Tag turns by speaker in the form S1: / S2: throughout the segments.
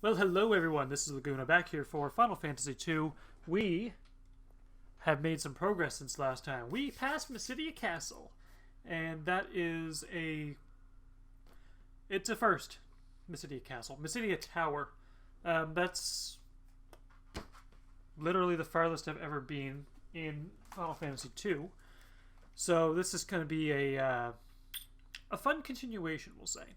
S1: Well, hello everyone, this is Laguna back here for Final Fantasy II. We have made some progress since last time. We passed Mysidia Castle, and that is it's a first. Mysidia Castle. Mysidia Tower. That's literally the farthest I've ever been in Final Fantasy II. So this is going to be a fun continuation, we'll say.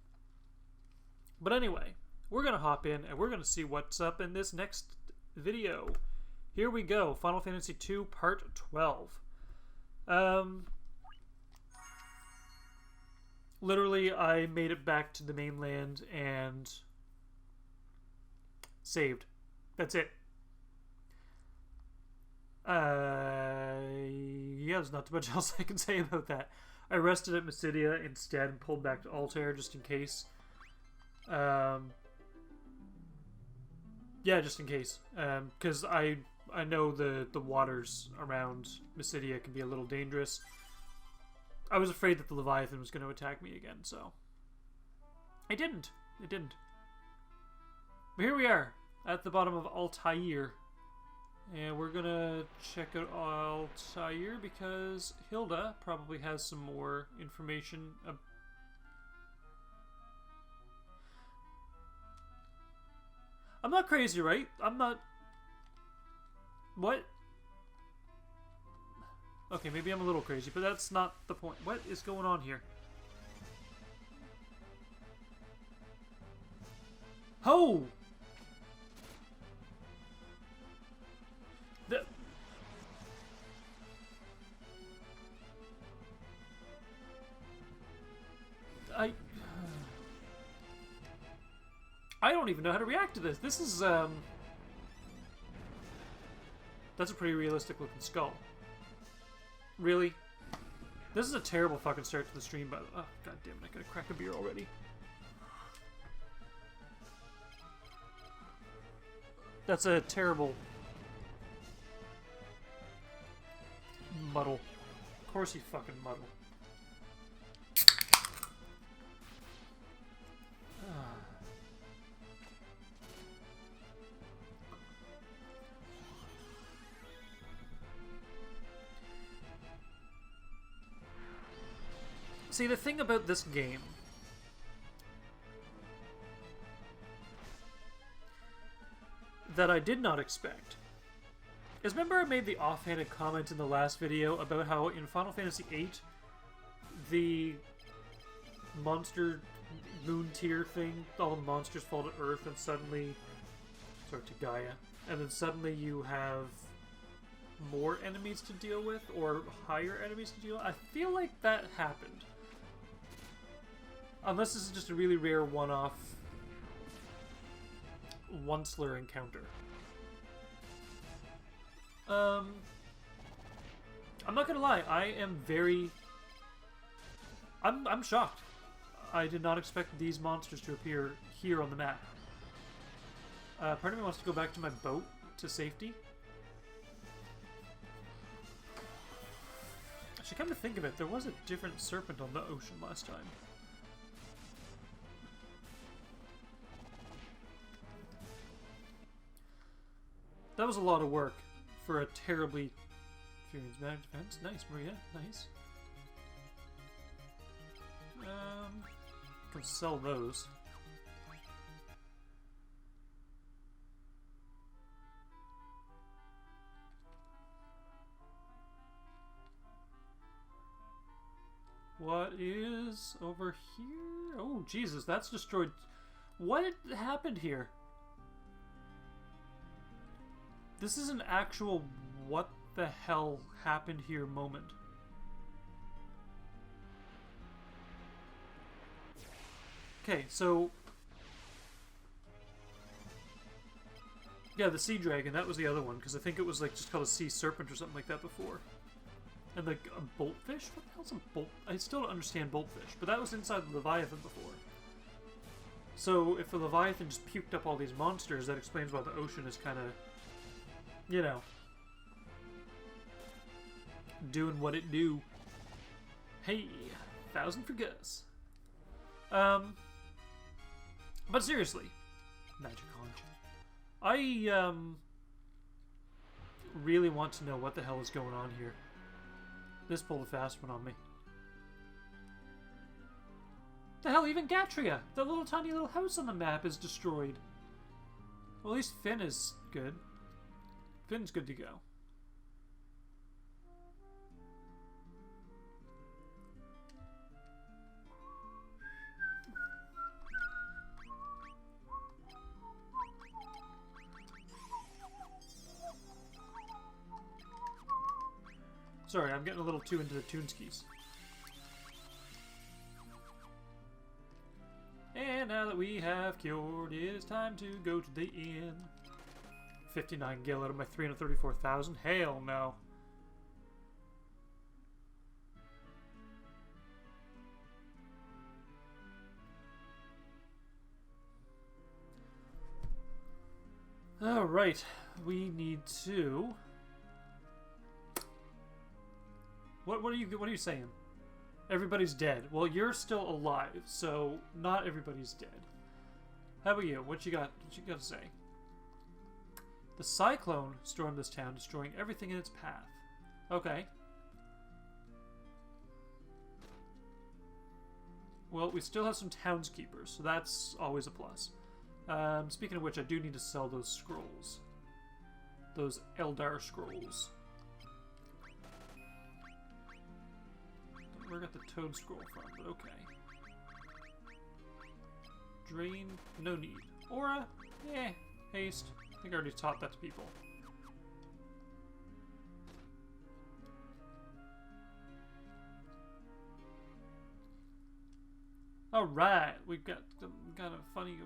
S1: But anyway, we're going to hop in and we're going to see what's up in this next video. Here we go. Final Fantasy II Part 12. Literally, I made it back to the mainland and saved. That's it. Yeah, there's not too much else I can say about that. I rested at Mysidia instead and pulled back to Altair just in case. Yeah, just in case. Because I know the waters around Mysidia can be a little dangerous. I was afraid that the Leviathan was going to attack me again, so... It didn't. It didn't. But here we are, at the bottom of Altair. And we're going to check out Altair because Hilda probably has some more information. I'm not crazy, right? I'm not... What? Okay, maybe I'm a little crazy, but that's not the point. What is going on here? Oh! I don't even know how to react to this. This is, that's a pretty realistic looking skull. Really? This is a terrible fucking start to the stream, by the way. Oh, god damn it, I gotta crack a beer already. That's a terrible muddle. Of course he fucking muddle. See, the thing about this game that I did not expect is, remember I made the offhanded comment in the last video about how in Final Fantasy VIII the monster moon tier thing, all the monsters fall to Earth and suddenly, sorry, to Gaia, and then suddenly you have more enemies to deal with, or higher enemies to deal with? I feel like that happened. Unless this is just a really rare one-off once-ler encounter. I'm not gonna lie, I am very... I'm shocked. I did not expect these monsters to appear here on the map. Part of me wants to go back to my boat to safety. Actually, come to think of it, there was a different serpent on the ocean last time. That was a lot of work for a terribly experienced magic defense. Nice, Maria. Nice. Can sell those. What is over here? Oh, Jesus, that's destroyed. What happened here? This is an actual what the hell happened here moment. Okay, so... yeah, the sea dragon, that was the other one, because I think it was like just called a sea serpent or something like that before. And like a boltfish? What the hell's a bolt? I still don't understand boltfish, but that was inside the Leviathan before. So if the Leviathan just puked up all these monsters, that explains why the ocean is kind of... you know, doing what it do. Hey, 1,000 for Gus. But seriously, Magic Conch. I, really want to know what the hell is going on here. This pulled a fast one on me. The hell, even Gatria, the little tiny little house on the map, is destroyed. Well, at least Finn is good. Finn's good to go. Sorry, I'm getting a little too into the Toonskis. And now that we have cured, it is time to go to the inn. 59 gil out of my 334,000. Hell no. Alright, we need to... What are you saying? Everybody's dead. Well, you're still alive, so not everybody's dead. How about you? What you got to say? The cyclone stormed this town, destroying everything in its path. Okay. Well, we still have some townskeepers, so that's always a plus. Speaking of which, I do need to sell those scrolls. Those Eldar scrolls. Where I got the toad scroll from, but okay. Drain, no need. Aura, yeah. Haste, I think I already taught that to people. Alright, we've got some kind of funny going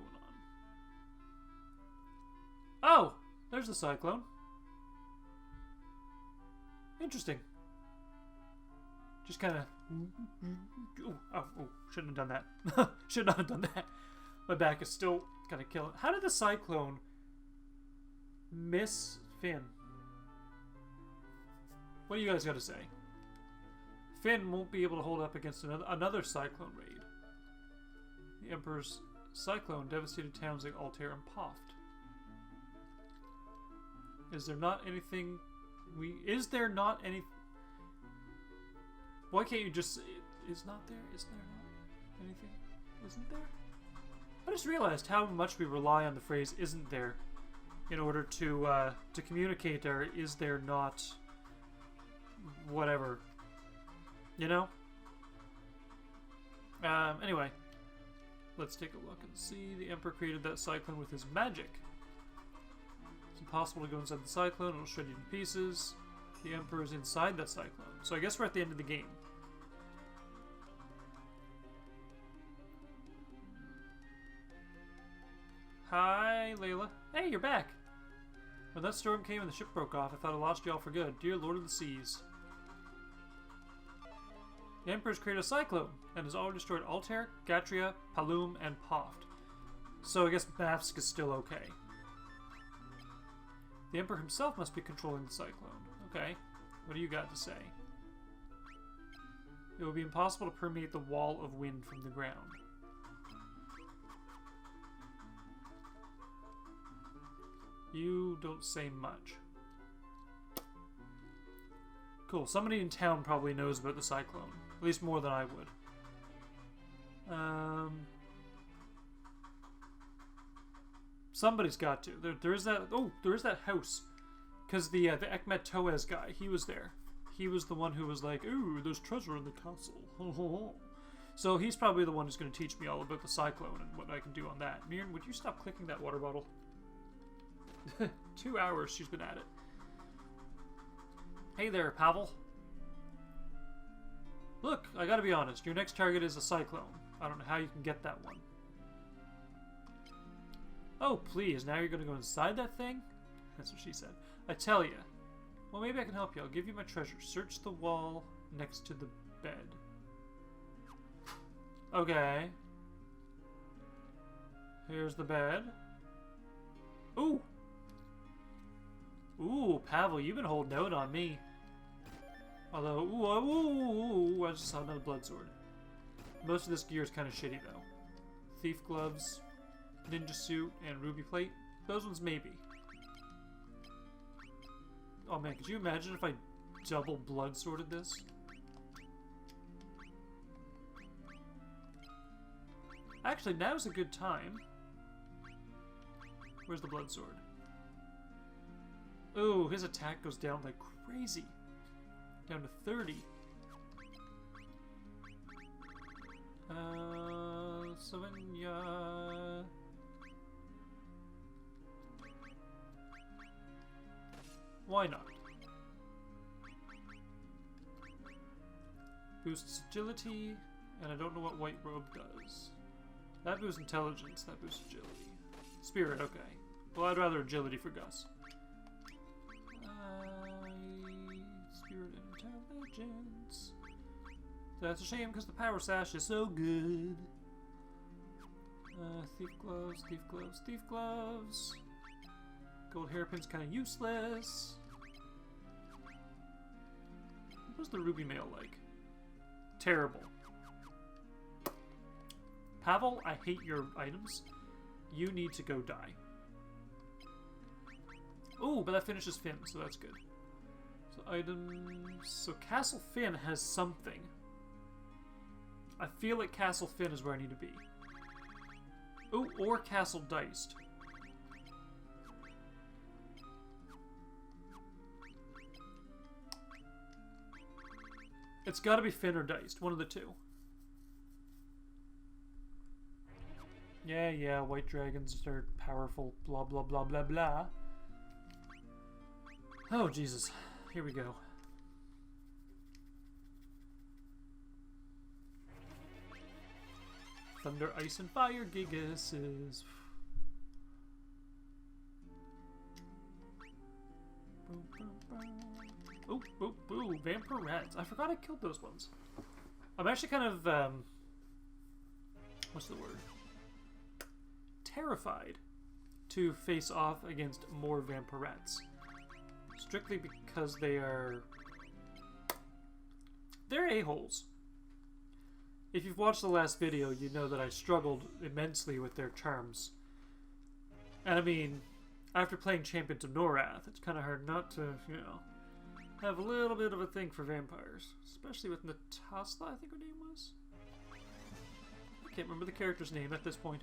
S1: on. Oh! There's the cyclone. Interesting. Just kind of... Oh, shouldn't have done that. Should not have done that. My back is still kind of killing. How did the cyclone miss Finn? What do you guys got to say? Finn won't be able to hold up against another cyclone raid. The Emperor's cyclone devastated towns like Altair and Poft. Is there not anything Is there not any... Why can't you just... Is not there? Is there not anything? Isn't there? I just realized how much we rely on the phrase "isn't there" in order to communicate our "is there not" whatever. You know? Anyway. Let's take a look and see. The Emperor created that cyclone with his magic. It's impossible to go inside the cyclone. It'll shred you to pieces. The Emperor is inside that cyclone. So I guess we're at the end of the game. Hi, Layla. Hey, you're back. When that storm came and the ship broke off, I thought I lost you all for good. Dear Lord of the Seas. The Emperor's created a cyclone and has already destroyed Altair, Gatria, Palum, and Poft. So I guess Bafsk is still okay. The Emperor himself must be controlling the cyclone. Okay. What do you got to say? It will be impossible to permeate the wall of wind from the ground. You don't say much. Cool. Somebody in town probably knows about the cyclone. At least more than I would. Somebody's got to. There is that... Oh, there is that house. Because the Ekmet Toez guy, he was there. He was the one who was like, ooh, there's treasure in the castle. So he's probably the one who's going to teach me all about the cyclone and what I can do on that. Mirren, would you stop clicking that water bottle? 2 hours she's been at it. Hey there, Pavel. Look, I gotta be honest. Your next target is a cyclone. I don't know how you can get that one. Oh, please. Now you're gonna go inside that thing? That's what she said. I tell ya. Well, maybe I can help you. I'll give you my treasure. Search the wall next to the bed. Okay. Here's the bed. Ooh! Ooh, Pavel, you've been holding out on me. Although, ooh, I just saw another blood sword. Most of this gear is kind of shitty, though. Thief gloves. ninja suit and ruby plate. Those ones maybe. Oh man, could you imagine if I double blood sorted this? Actually, now's a good time. Where's the blood sword? Oh, his attack goes down like crazy. Down to 30. Savanya. Why not? Boosts agility, and I don't know what white robe does. That boosts intelligence, that boosts agility. Spirit, okay. Well, I'd rather agility for Gus. Spirit and intelligence. That's a shame because the power sash is so good. Thief gloves, thief gloves, thief gloves. Gold hairpin's kind of useless. What was the ruby mail like? Terrible. Pavel, I hate your items. You need to go die. Oh, but that finishes Finn, so that's good. So items... So Castle Finn has something. I feel like Castle Finn is where I need to be. Oh, or Castle Diced. It's gotta be Finn or Diced, one of the two. Yeah, white dragons are powerful, blah blah blah blah blah. Oh, Jesus. Here we go. Thunder, Ice, and Fire Gigas. Oh, Vampirettes. I forgot I killed those ones. I'm actually kind of, what's the word? Terrified to face off against more Vampirettes. Strictly because they're a-holes. If you've watched the last video, you know that I struggled immensely with their charms. And I mean, after playing Champions of Norath, it's kind of hard not to, you know, have a little bit of a thing for vampires. Especially with Natasla, I think her name was. I can't remember the character's name at this point.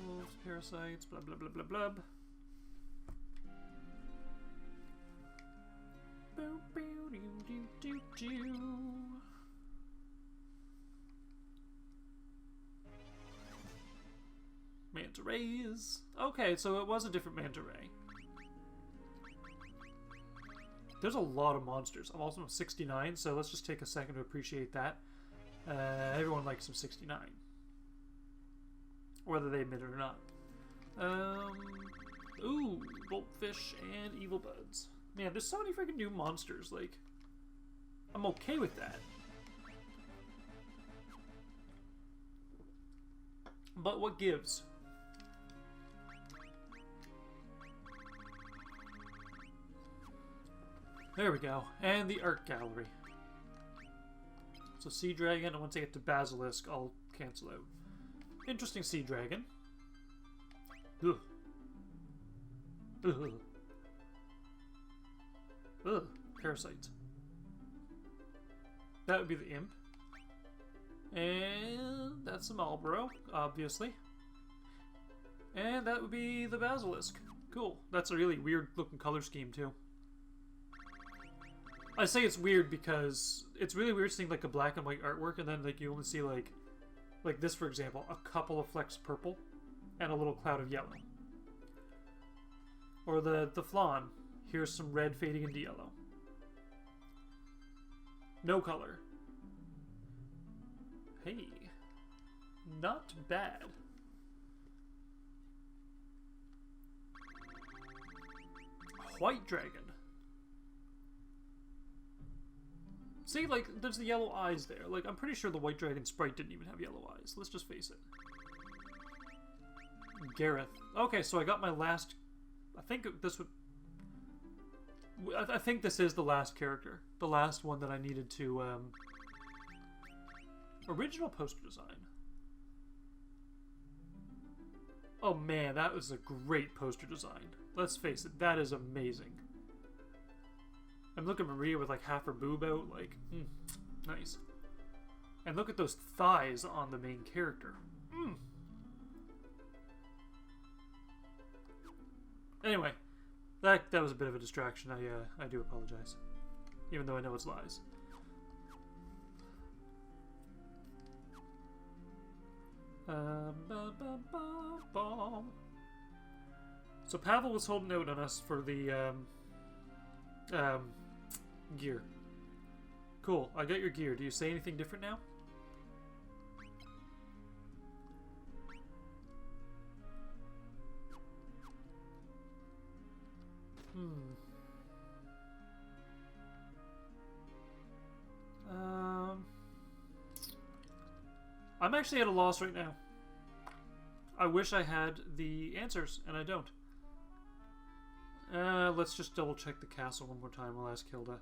S1: Wolves, parasites, blah blah blah blah blah. Manta rays. Okay, so it was a different manta ray. There's a lot of monsters. I'm also 69, so let's just take a second to appreciate that. Everyone likes some 69. Whether they admit it or not. Ooh, Boltfish and Evil Buds. Man, there's so many freaking new monsters, like... I'm okay with that. But what gives? There we go. And the art gallery. So Sea Dragon, and once I get to Basilisk, I'll cancel out. Interesting Sea Dragon. Ugh. Ugh. Ugh. Parasites. That would be the Imp. And that's the Marlborough, obviously. And that would be the Basilisk. Cool. That's a really weird looking color scheme, too. I say it's weird because it's really weird seeing like a black and white artwork and then like you only see like this, for example, a couple of flecks purple and a little cloud of yellow. Or the Flan. Here's some red fading into yellow. No color. Hey. Not bad. White Dragon. See, like, there's the yellow eyes there. Like, I'm pretty sure the White Dragon sprite didn't even have yellow eyes. Let's just face it. Gareth. Okay, so I got my last... I think this would... I think this is the last character. The last one that I needed to, Original poster design. Oh man, that was a great poster design. Let's face it, that is amazing. And look at Maria with like half her boob out, like, nice. And look at those thighs on the main character. Anyway, that was a bit of a distraction. I do apologize, even though I know it's lies. So Pavel was holding out on us for the gear. Cool, I got your gear. Do you say anything different now? I'm actually at a loss right now. I wish I had the answers, and I don't. Let's just double check the castle one more time. I'll ask Hilda.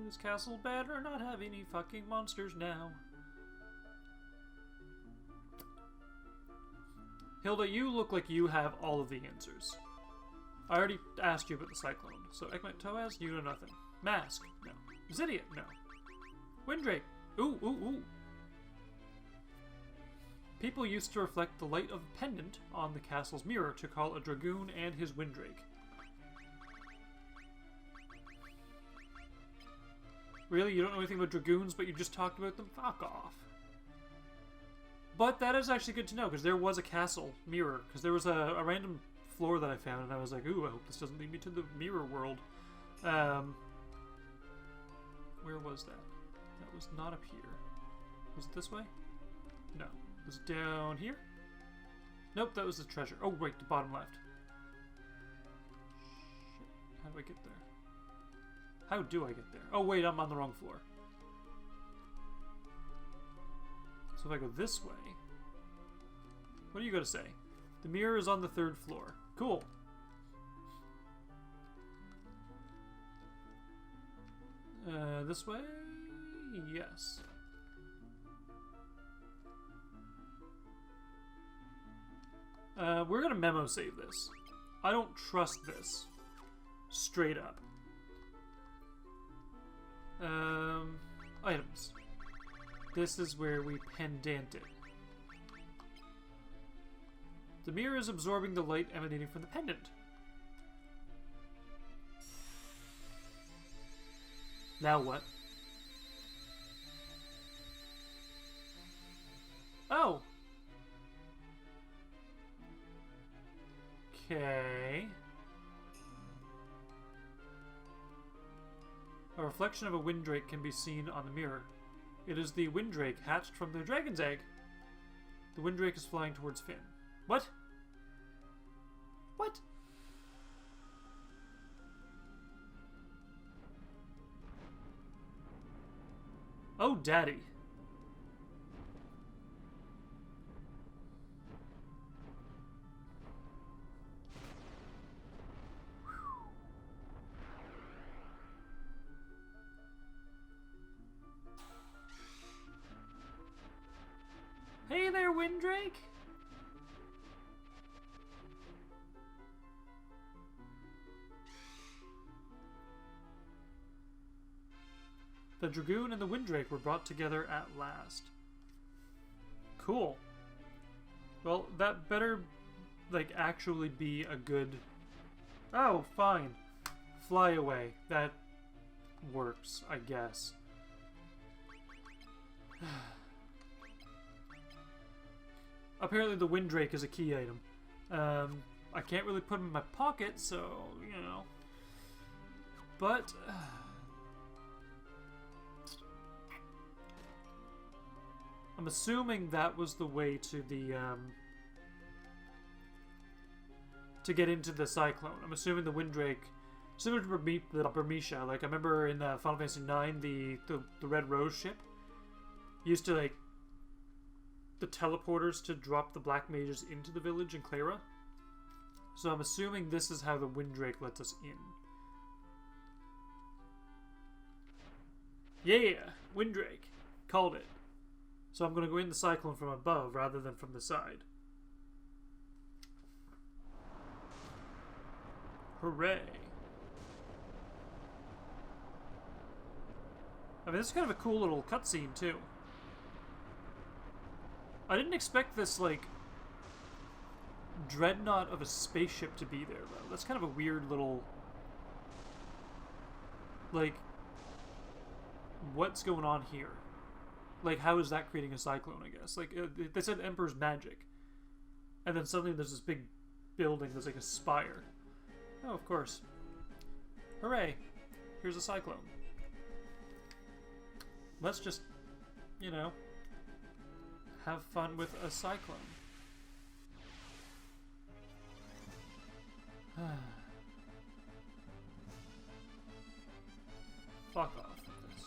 S1: This castle better not have any fucking monsters now. Hilda, you look like you have all of the answers. I already asked you about the cyclone. So Ekmet Toaz, you know nothing. Mask, no. Mysidia, no. Windrake, ooh, ooh, ooh. People used to reflect the light of the pendant on the castle's mirror to call a dragoon and his windrake. Really? You don't know anything about dragoons, but you just talked about them? Fuck off. But that is actually good to know, because there was a castle mirror. Because there was a random floor that I found, and I was like, ooh, I hope this doesn't lead me to the mirror world. Where was that? That was not up here. Was it this way? No. It was down here? Nope, that was the treasure. Oh, wait, the bottom left. Shit. How do I get there? How do I get there? Oh, wait, I'm on the wrong floor. So if I go this way... What are you going to say? The mirror is on the 3rd floor. Cool. This way? Yes. We're gonna memo save this. I don't trust this. Straight up. Items. This is where we pendant it. The mirror is absorbing the light emanating from the pendant. Now what? Oh! Okay. A reflection of a windrake can be seen on the mirror. It is the windrake hatched from the dragon's egg. The windrake is flying towards Finn. What? What? Oh, daddy. Hey there, Windrake. The Dragoon and the Windrake were brought together at last. Cool. Well, that better, like, actually be a good... Oh, fine. Fly away. That works, I guess. Apparently the Windrake is a key item. I can't really put him in my pocket, so, you know. But... I'm assuming that was the way to the, to get into the Cyclone. I'm assuming the Windrake, similar to Burmisha, like I remember in Final Fantasy IX, the Red Rose ship, used to, like, the teleporters to drop the Black Mages into the village in Clara. So I'm assuming this is how the Windrake lets us in. Yeah! Windrake! Called it. So I'm going to go in the cyclone from above rather than from the side. Hooray. I mean, this is kind of a cool little cutscene, too. I didn't expect this, like, dreadnought of a spaceship to be there, though. That's kind of a weird little... Like, what's going on here? Like, how is that creating a cyclone, I guess? Like, they said Emperor's magic. And then suddenly there's this big building that's like a spire. Oh, of course. Hooray! Here's a cyclone. Let's just, you know, have fun with a cyclone. Fuck off with this.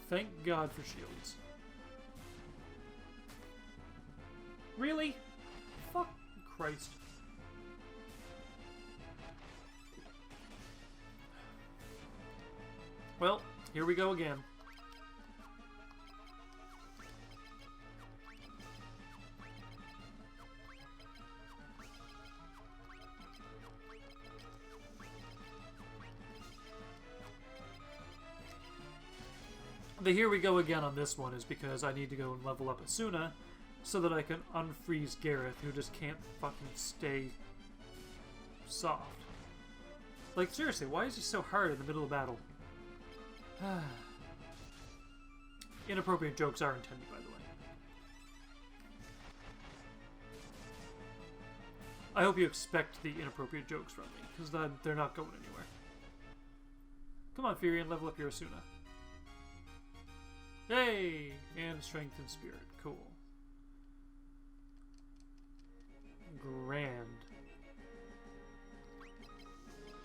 S1: Thank God for shields. Really? Fuck Christ. Well, here we go again. The here we go again on this one is because I need to go and level up Asuna so that I can unfreeze Gareth, who just can't fucking stay soft. Like, seriously, why is he so hard in the middle of battle? Inappropriate jokes are intended, by the way. I hope you expect the inappropriate jokes from me, because they're not going anywhere. Come on, Furion, level up your Asuna. Yay! And strength and spirit. Cool. Grand.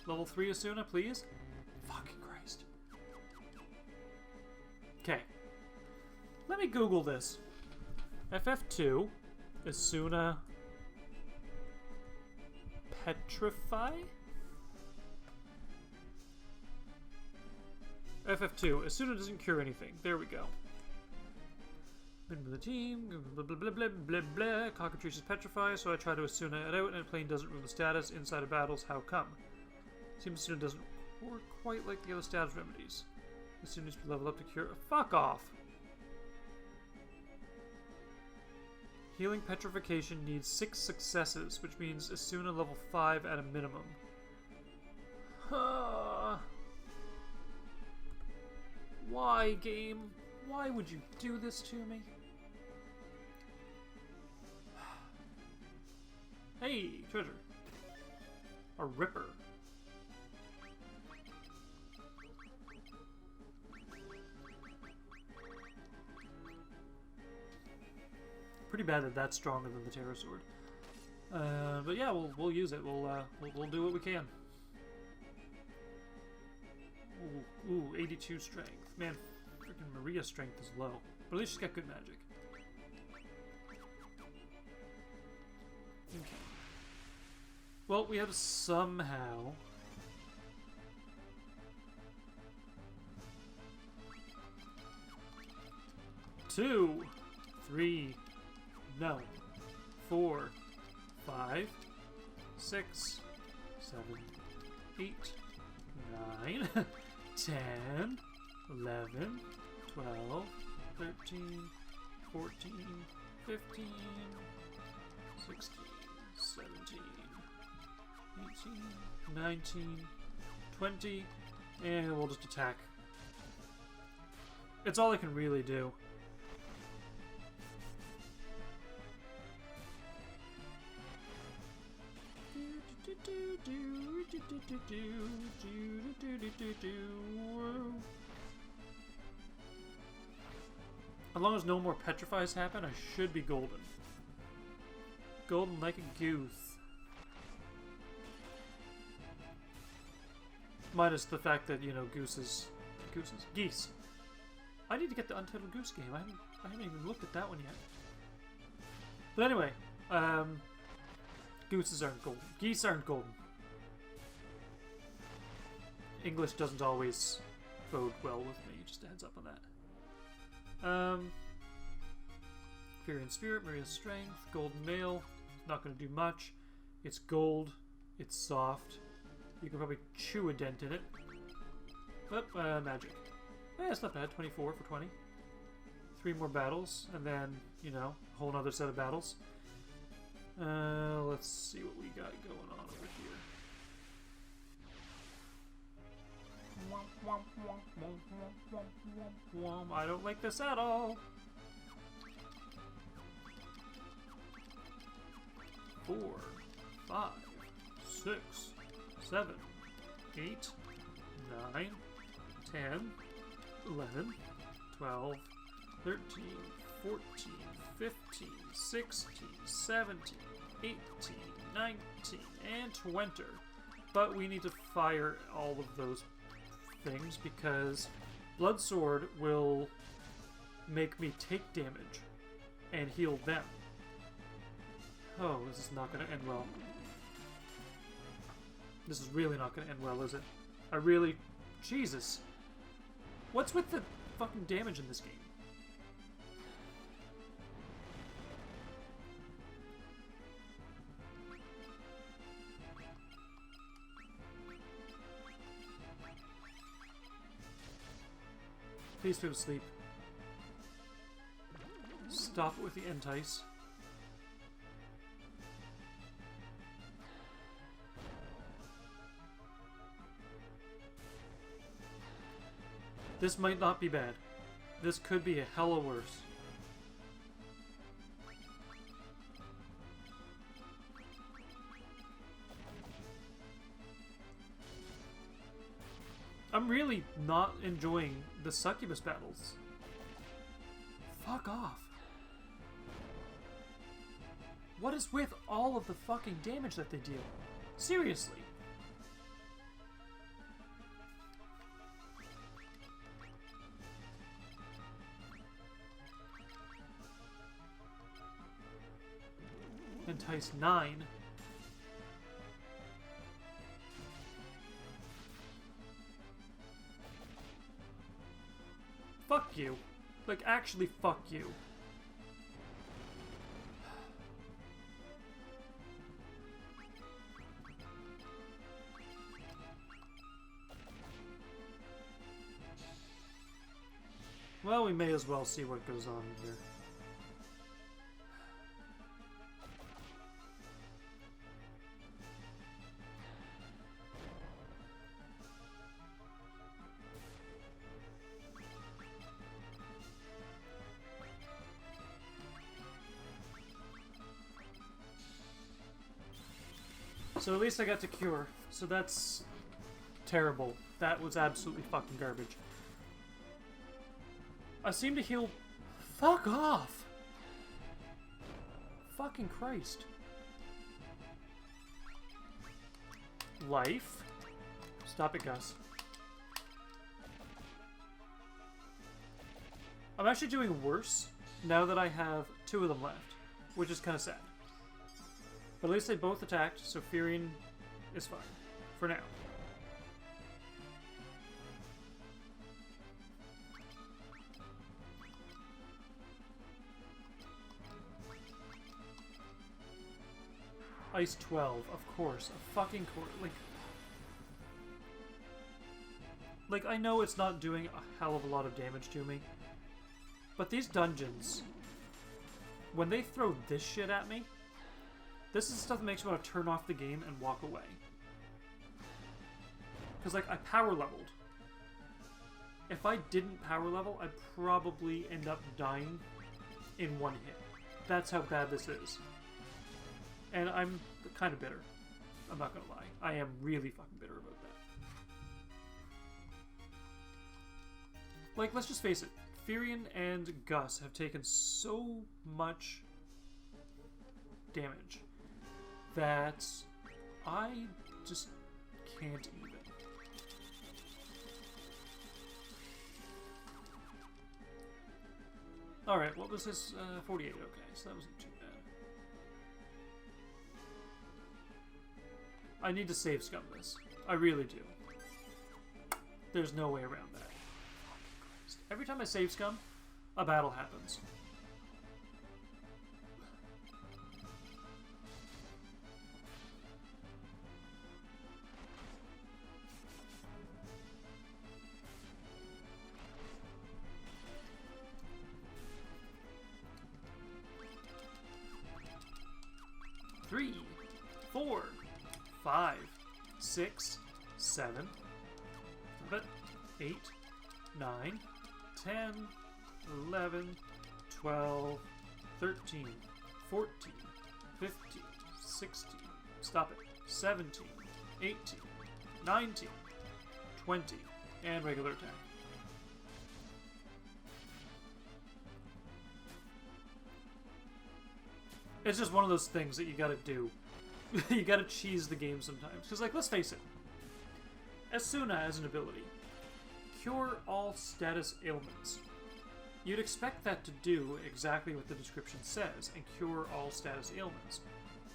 S1: Level 3 Asuna, please? Fucking Christ. Okay. Let me Google this. FF2, Asuna, Petrify? FF2, Asuna doesn't cure anything. There we go. Member of the team, blah blah blah blah blah blah. Cockatrice is Petrify, so I try to Asuna it out, and plane doesn't ruin the status inside of battles. How come? Seems Asuna doesn't work quite like the other status remedies. Asuna needs to be leveled up to cure. Fuck off! Healing Petrification needs 6 successes, which means Asuna level 5 at a minimum. Why, game? Why would you do this to me? Hey, treasure. A ripper. Pretty bad that that's stronger than the Terror Sword. But yeah, we'll use it. We'll do what we can. Ooh, 82 strength. Man, freaking Maria's strength is low. But at least she's got good magic. Okay. Well, we have somehow... Two, three, no, 4, 5, 6, 7, 8, 9, 10, 11, 12, 13, 14, 15, 16, 17, 18, 19, 20, and we'll just attack. It's all I can really do. As long as no more petrifies happen, I should be golden. Golden like a goose. Minus the fact that, you know, geese. I need to get the Untitled Goose game. I haven't even looked at that one yet. But anyway, gooses aren't golden. Geese aren't golden. English doesn't always bode well with me, just a heads up on that. Furion Spirit, Maria's Strength, Golden Mail, not going to do much. It's gold, it's soft. You can probably chew a dent in it. But, magic. Yeah, it's not bad, 24 for 20. 3 more battles, and then, you know, a whole other set of battles. Let's see what we got going on over here. I don't like this at all. 4, 5, 6, 7, 8, 9, 10, 11, 12, 13, 14, 15, 16, 17, 18, 19, and 20. But we need to fire all of those things because Blood Sword will make me take damage and heal them. Oh, this is not going to end well. This is really not going to end well, is it? I really... Jesus. What's with the fucking damage in this game? Please go to sleep. Stop with the entice. This might not be bad. This could be a hella worse. I'm really not enjoying the succubus battles. Fuck off. What is with all of the fucking damage that they deal? Seriously. Entice 9. Fuck you. Like, actually, fuck you. Well, we may as well see what goes on here. So at least I got to cure, so that's terrible. That was absolutely fucking garbage. I seem to heal... Fuck off! Fucking Christ. Life. Stop it, Gus. I'm actually doing worse now that I have 2 of them left, which is kind of sad. But at least they both attacked, so Furion is fine. For now. Ice 12, of course. A fucking Like, I know it's not doing a hell of a lot of damage to me. But these dungeons, when they throw this shit at me, this is stuff that makes me want to turn off the game and walk away. Because, like, I power leveled. If I didn't power level, I'd probably end up dying in 1 hit. That's how bad this is. And I'm kind of bitter. I'm not gonna lie. I am really fucking bitter about that. Like, let's just face it. Furion and Gus have taken so much damage that I just can't even. Alright, what was his 48? Okay, so that wasn't too bad. I need to save scum this. I really do. There's no way around that. Every time I save scum, a battle happens. Three, 4, 5, 6, 7, 8, 9, 10, 11, 12, 13, 14, 15, 16, stop it, 17, 18, 19, 20, and regular attack. It's just one of those things that you gotta do. You gotta cheese the game sometimes. Because, like, let's face it. Asuna has an ability. Cure all status ailments. You'd expect that to do exactly what the description says, and cure all status ailments.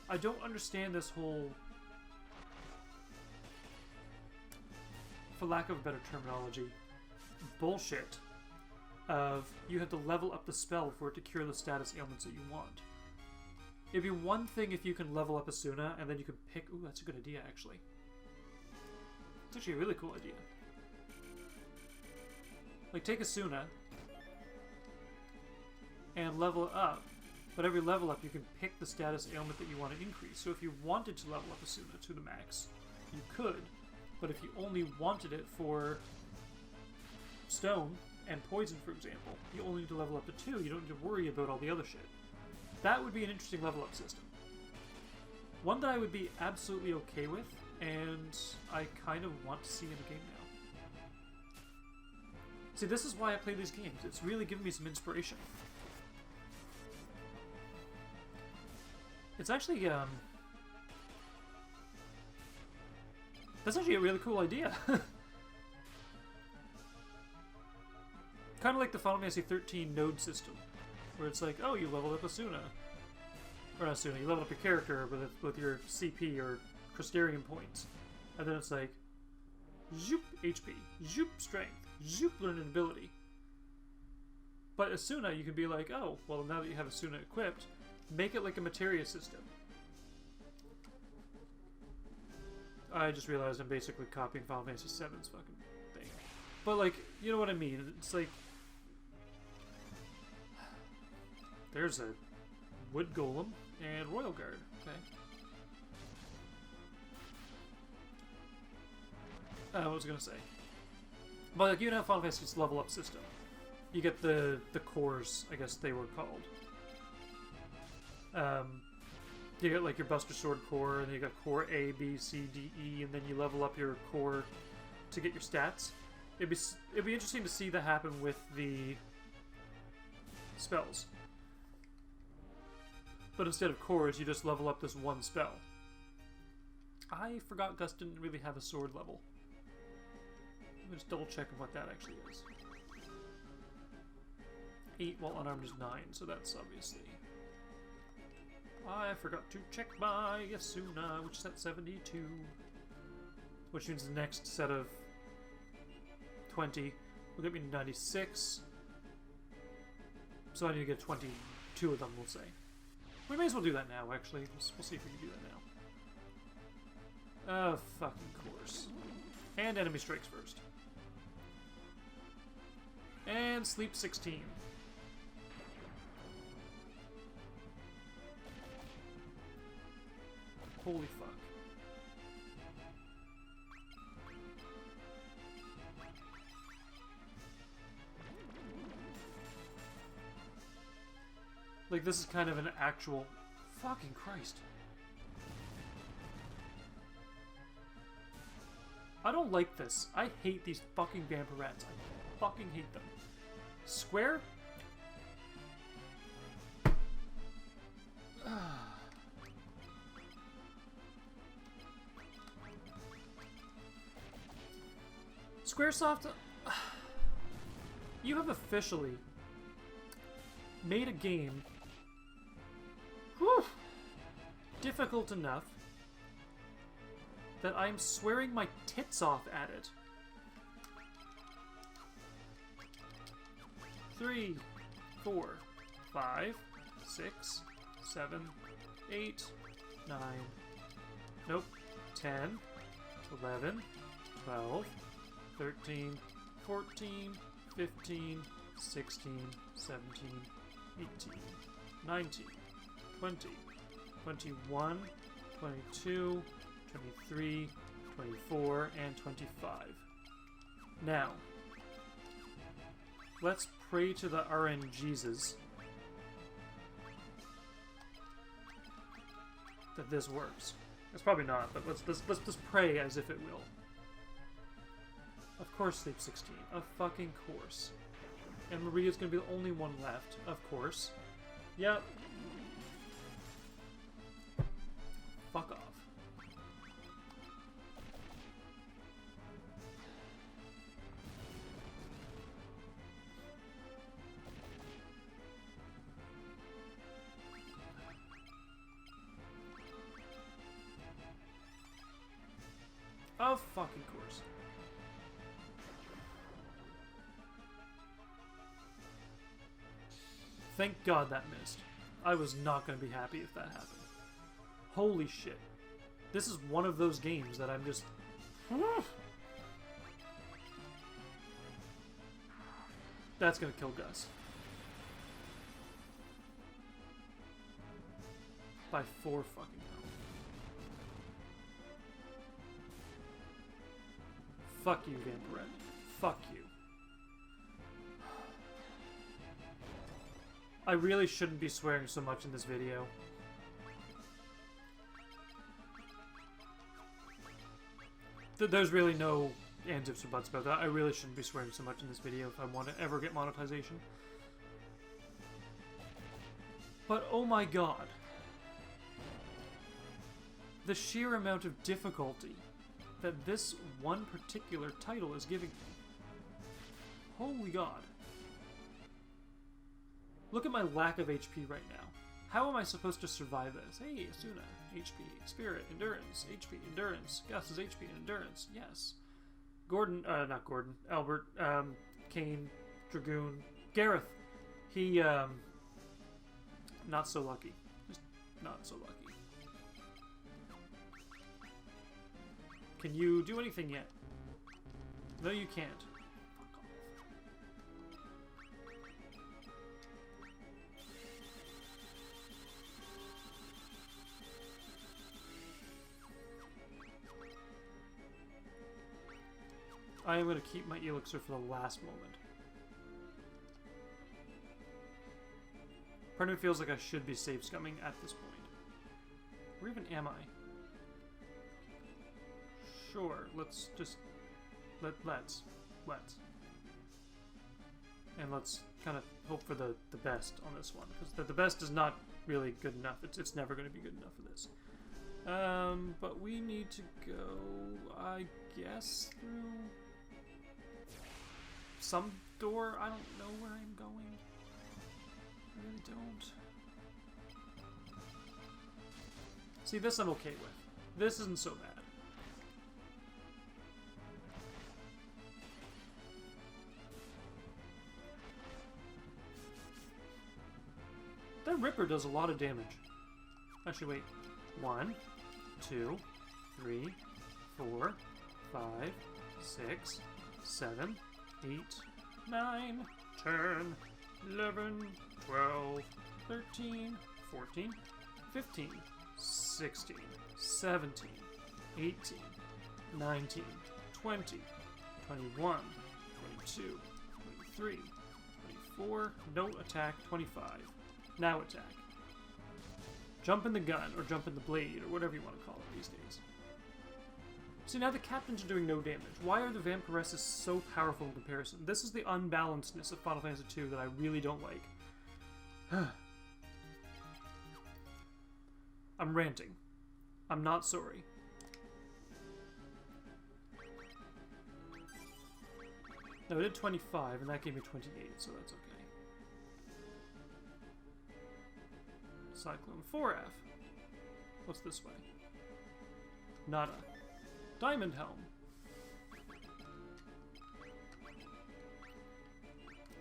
S1: I don't understand this whole, for lack of a better terminology, bullshit of you have to level up the spell for it to cure the status ailments that you want. It'd be one thing if you can level up Asuna and then you can pick... Ooh, that's a good idea, actually. It's actually a really cool idea. Like, take Asuna and level it up, but every level up you can pick the status ailment that you want to increase. So if you wanted to level up Asuna to the max, you could, but if you only wanted it for stone and poison, for example, you only need to level up to 2. You don't need to worry about all the other shit. That would be an interesting level up system. One that I would be absolutely okay with, and I kind of want to see in the game now. See, this is why I play these games. It's really given me some inspiration. It's actually, that's actually a really cool idea. Kind of like the Final Fantasy 13 node system. Where it's like, oh, you leveled up Asuna. Or not Asuna, you leveled up your character with your CP or Crystarian points. And then it's like, zoop HP, zoop strength, zoop learning ability. But Asuna, you can be like, oh, well, now that you have Asuna equipped, make it like a materia system. I just realized I'm basically copying Final Fantasy VII's fucking thing. But, like, you know what I mean? It's like, there's a wood golem and royal guard. Okay. What was I gonna say? But like, you know, Final Fantasy's level up system. You get the cores, I guess they were called. You get like your Buster Sword core, and then you got core A, B, C, D, E, and then you level up your core to get your stats. It'd be interesting to see that happen with the spells. But instead of cores, you just level up this one spell. I forgot Gus didn't really have a sword level. Let me just double check what that actually is. 8 while unarmed is 9, so that's obviously... I forgot to check my Asuna, which is at 72. Which means the next set of 20 will get me to 96. So I need to get 22 of them, we'll say. We may as well do that now, actually. We'll see if we can do that now. Fucking course. And enemy strikes first. And sleep 16. Holy fuck. Like, this is kind of an actual... Fucking Christ. I don't like this. I hate these fucking vampire rats. I fucking hate them. Square? Squaresoft, you have officially made a game difficult enough that I'm swearing my tits off at it. 3, 4, 5, 6, 7, 8, 9, nope, 10, 11, 12, 13, 14, 15, 16, 17, 18, 19, 20, 21, 22, 23, 24, and 25. Now, let's pray to the RNGesus that this works. It's probably not, but let's pray as if it will. Of course, Sleep 16. Of fucking course. And Maria's gonna be the only one left. Of course. Yep. Fuck off. Of fucking course. Thank God that missed. I was not going to be happy if that happened. Holy shit. This is one of those games that I'm just... That's going to kill Gus. By 4 fucking health. Fuck you, Vampirette. Fuck you. I really shouldn't be swearing so much in this video. There's really no ands, ifs, or buts about that. I really shouldn't be swearing so much in this video if I want to ever get monetization. But oh my god. The sheer amount of difficulty that this one particular title is giving me. Holy god. Look at my lack of HP right now. How am I supposed to survive this? Hey, Asuna, HP, Spirit, Endurance, HP, Endurance, Gus's HP and Endurance, yes. Gordon, not Gordon, Albert, Kane, Dragoon, Gareth. He, not so lucky. Just not so lucky. Can you do anything yet? No, you can't. Fuck off. I am going to keep my elixir for the last moment. Part of me feels like I should be safe scumming at this point. Where even am I? Sure, let's just... Let's. And let's kind of hope for the best on this one. Because the best is not really good enough. It's never going to be good enough for this. But we need to go, I guess, through some door. I don't know where I'm going. I really don't. See, this I'm okay with. This isn't so bad. That Ripper does a lot of damage. Actually, wait. 1, 2, 3, 4, 5, 6, 7, 8, 9, 10, 11, 12, 13, 14, 15, 16, 17, 18, 19, 20, 21, 22, 23, 24, no attack, 25. Now attack. Jump in the gun, or jump in the blade, or whatever you want to call it these days. See, now the captains are doing no damage. Why are the vampiresses so powerful in comparison? This is the unbalancedness of Final Fantasy II that I really don't like. I'm ranting. I'm not sorry. No, I did 25, and that gave me 28, so that's okay. Cyclone 4F. What's this way? Nada. Diamond Helm.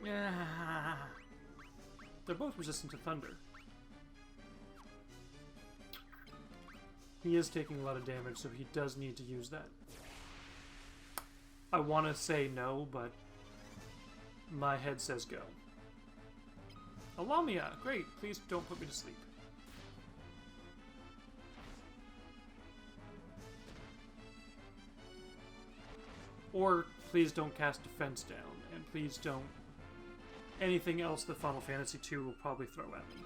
S1: Yeah. They're both resistant to thunder. He is taking a lot of damage, so he does need to use that. I want to say no, but my head says go. A Lamia! Great! Please don't put me to sleep. Or please don't cast Defense down, and please don't... anything else that Final Fantasy II will probably throw at me.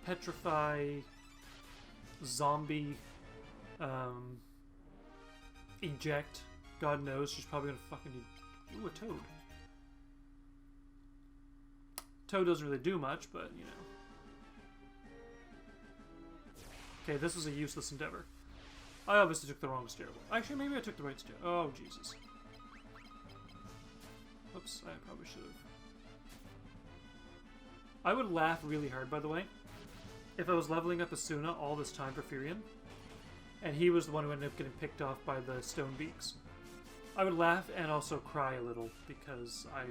S1: Petrify... Zombie... Eject... God knows, she's probably gonna fucking need... Ooh, a Toad. Toad doesn't really do much, but, you know. Okay, this was a useless endeavor. I obviously took the wrong stairwell. Actually, maybe I took the right stair. Oh, Jesus. Oops, I probably should have. I would laugh really hard, by the way, if I was leveling up Asuna all this time for Furion, and he was the one who ended up getting picked off by the stone beaks. I would laugh and also cry a little, because I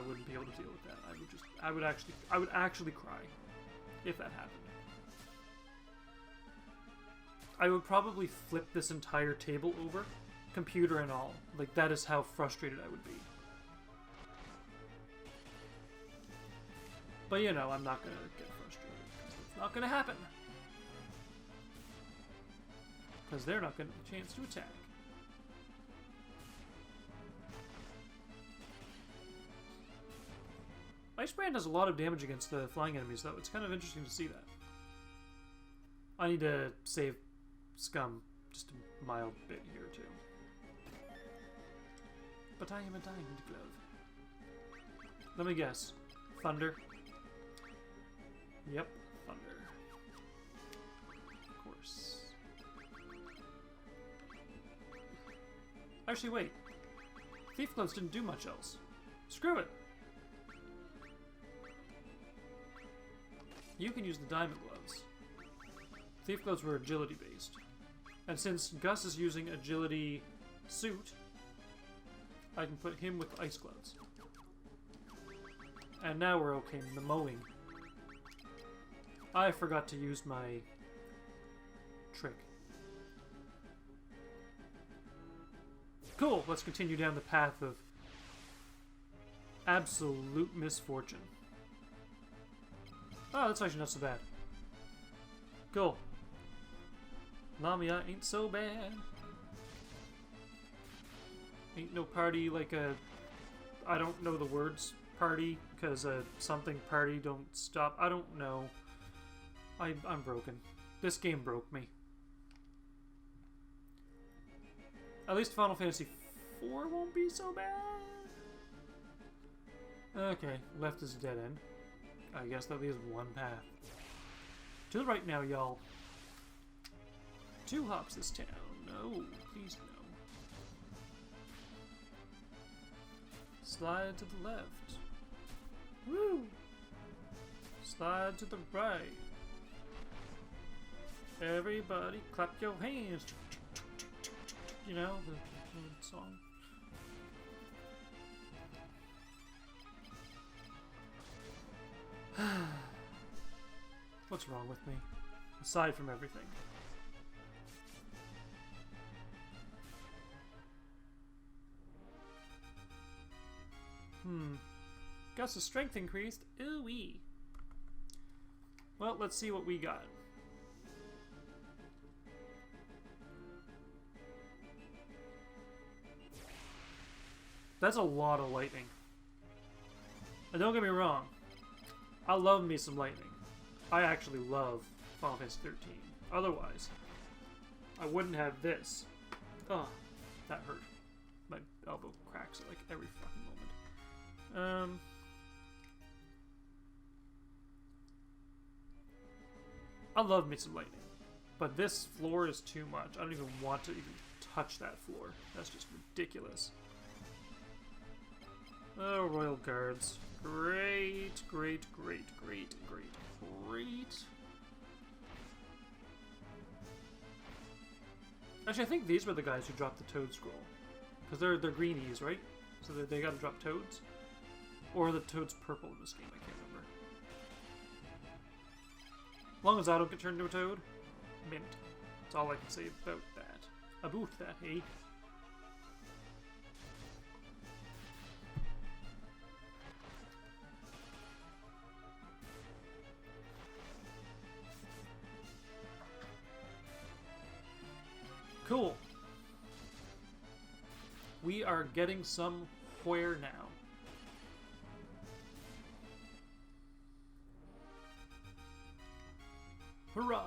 S1: wouldn't be able to deal with that. I would actually cry if that happened. I would probably flip this entire table over, computer and all. Like, that is how frustrated I would be. But, you know, I'm not gonna get frustrated, because it's not gonna happen. Because they're not gonna get a chance to attack. Ice Brand does a lot of damage against the flying enemies, though. It's kind of interesting to see that. I need to save Scum just a mild bit here, too. But I am a diamond glove. Let me guess. Thunder. Yep, thunder. Of course. Actually, wait. Thief Gloves didn't do much else. Screw it! You can use the Diamond Gloves. Thief Gloves were agility based. And since Gus is using agility suit, I can put him with Ice Gloves. And now we're okay in the mowing. I forgot to use my trick. Cool, let's continue down the path of absolute misfortune. Oh, that's actually not so bad. Cool. Lamia ain't so bad. Ain't no party like a... I don't know the words party, because something party don't stop. I don't know. I'm broken. This game broke me. At least Final Fantasy IV won't be so bad. Okay, left is a dead end. I guess that leaves one path. To the right now, y'all. 2 hops this town. No, please no. Slide to the left. Woo! Slide to the right. Everybody clap your hands. You know, the song. What's wrong with me? Aside from everything. Gus's strength increased. Ooh-wee. Well, let's see what we got. That's a lot of lightning. And don't get me wrong. I love me some lightning. I actually love Final Fantasy 13. Otherwise, I wouldn't have this. Oh, that hurt. My elbow cracks at like every fucking moment. I love me some lightning. But this floor is too much. I don't even want to even touch that floor. That's just ridiculous. Oh, Royal Guards. Great, great, great, great, great, great. Actually, I think these were the guys who dropped the Toad Scroll. Because they're greenies, right? So they gotta drop Toads? Or the Toad's purple in this game, I can't remember. As long as I don't get turned into a toad. Mint. That's all I can say about that. About that, hey? Cool. We are getting somewhere now. Hurrah!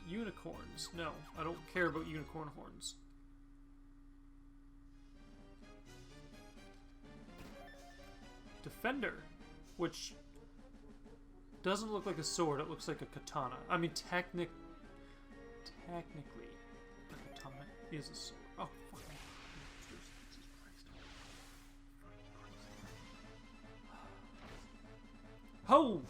S1: Unicorns. No, I don't care about unicorn horns. Defender, which doesn't look like a sword, it looks like a katana. I mean, technically, a katana is a sword. Oh, fucking Jesus Christ. Ho!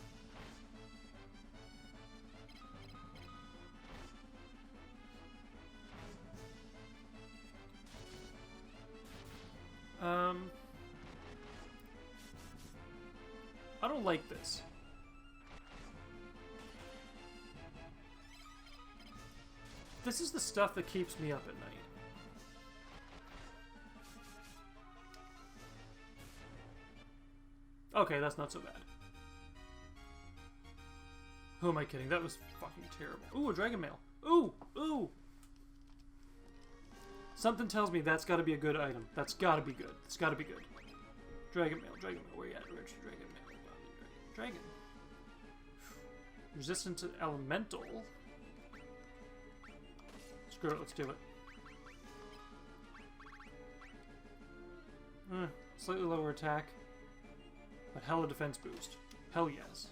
S1: I don't like this. This is the stuff that keeps me up at night. Okay, that's not so bad. Who am I kidding? That was fucking terrible. Ooh, a dragon mail. Ooh, ooh. Something tells me that's got to be a good item. That's got to be good. It's got to be good. Dragon mail, where you at? Rich dragon mail. Dragon. Resistant to elemental. Screw it, let's do it. Slightly lower attack, but hella defense boost. Hell yes.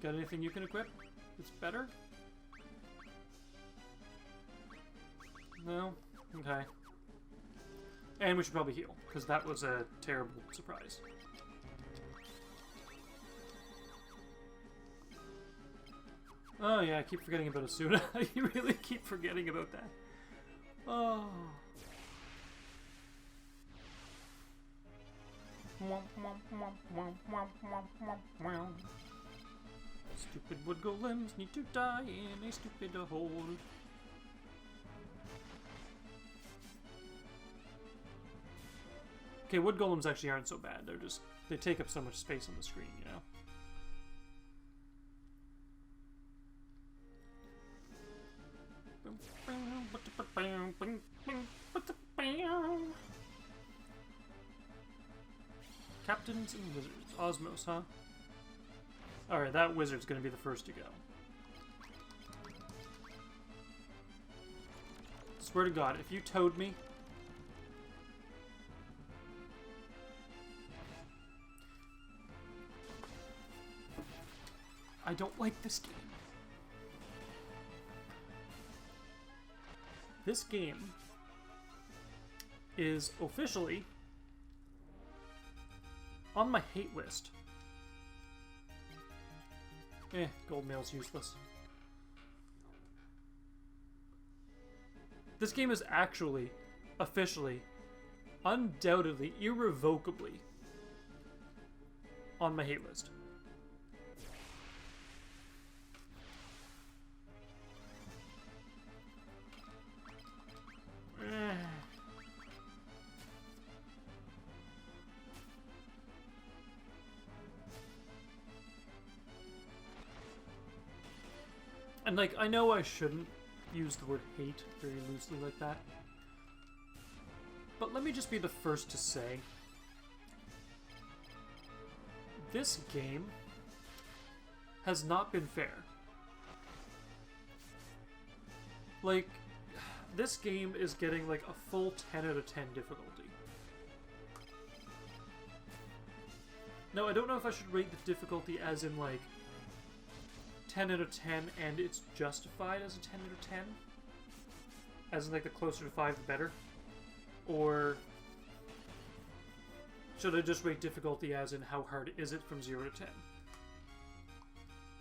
S1: Got anything you can equip that's better? No? Okay. And we should probably heal, because that was a terrible surprise. Oh yeah, I keep forgetting about Asuna. You really keep forgetting about that. Oh. Stupid wood golems need to die in a stupid hole. Okay, wood golems actually aren't so bad. They take up so much space on the screen, you know? Captains and wizards. Osmos, huh? Alright, that wizard's gonna be the first to go. Swear to God, if you towed me... I don't like this game. This game is officially on my hate list. Gold mail's useless. This game is actually, officially, undoubtedly, irrevocably on my hate list. And, like, I know I shouldn't use the word hate very loosely like that. But let me just be the first to say, this game has not been fair. Like, this game is getting, like, a full 10 out of 10 difficulty. Now, I don't know if I should rate the difficulty as in, like, 10 out of 10 and it's justified as a 10 out of 10? As in, like, the closer to 5 the better? Or should I just rate difficulty as in how hard is it from 0 to 10?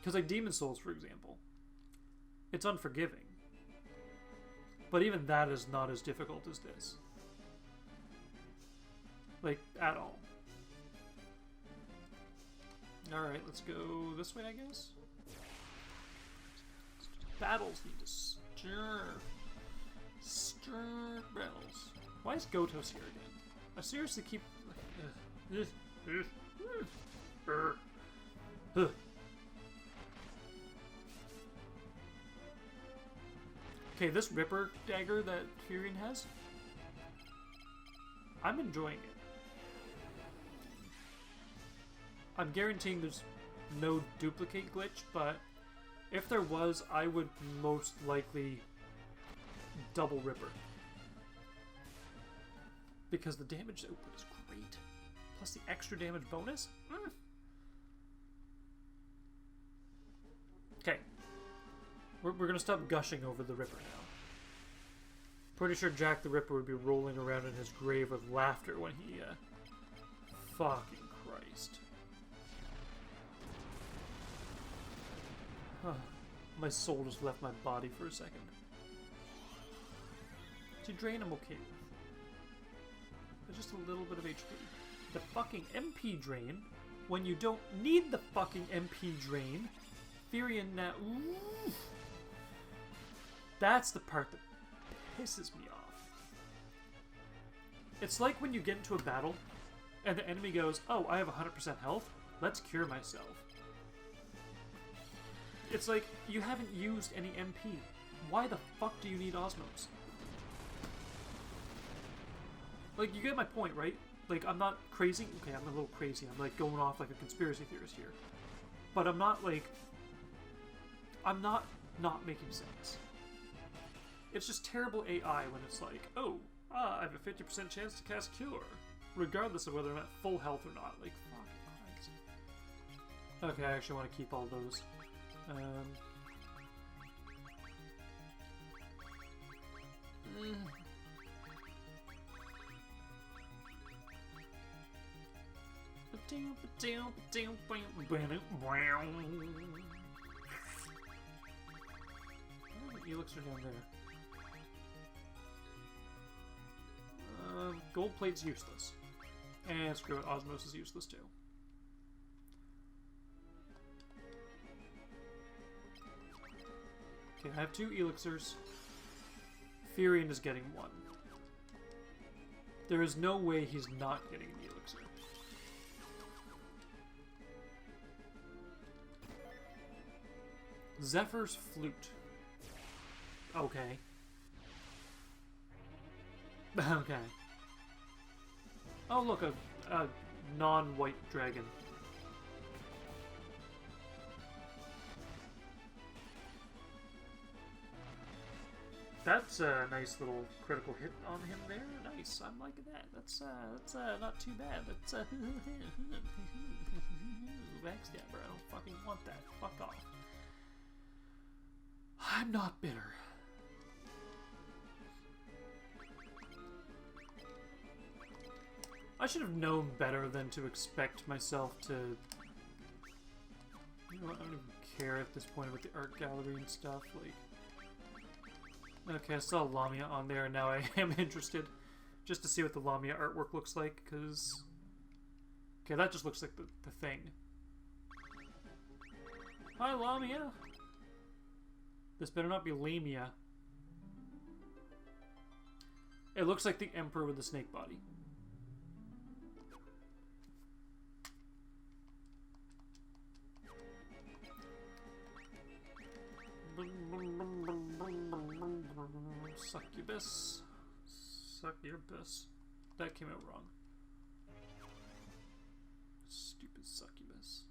S1: Because, like, Demon Souls, for example, it's unforgiving. But even that is not as difficult as this. Like, at all. Alright, let's go this way, I guess? battles need to stir. Stir battles. Why is Gotos here again? I seriously keep... Okay, this Ripper dagger that Furion has, I'm enjoying it. I'm guaranteeing there's no duplicate glitch, but if there was, I would most likely double Ripper. Because the damage output is great. Plus the extra damage bonus. Okay. We're going to stop gushing over the Ripper now. Pretty sure Jack the Ripper would be rolling around in his grave with laughter when he, fucking Christ. My soul just left my body for a second. To drain, I'm okay with. There's just a little bit of HP. The fucking MP drain, when you don't need the fucking MP drain, Furion now... Ooh, that's the part that pisses me off. It's like when you get into a battle, and the enemy goes, oh, I have 100% health, let's cure myself. It's like, you haven't used any MP. Why the fuck do you need Osmos? Like, you get my point, right? Like, I'm not crazy. Okay, I'm a little crazy. I'm, like, going off like a conspiracy theorist here. But I'm not, like... I'm not making sense. It's just terrible AI when it's like, oh, I have a 50% chance to cast Cure, regardless of whether I'm at full health or not. Like, fucking Christ. Okay, I actually want to keep all those. Elixir down there. Gold plate's useless. And screw it, Osmos is useless too. Okay, I have 2 elixirs. Furion is getting 1. There is no way he's not getting an elixir. Zephyr's Flute. Okay. Okay. Oh, look, a non-white dragon. That's a nice little critical hit on him there. Nice, I'm liking that. That's not too bad. That's backstabber. I don't fucking want that. Fuck off. I'm not bitter. I should have known better than to expect myself to... You know what, I don't even care at this point about the art gallery and stuff, like... Okay, I saw Lamia on there, and now I am interested. Just to see what the Lamia artwork looks like, because... Okay, that just looks like the thing. Hi, Lamia! This better not be Lamia. It looks like the Emperor with the snake body. Succubus. Succubus. That came out wrong. Stupid succubus.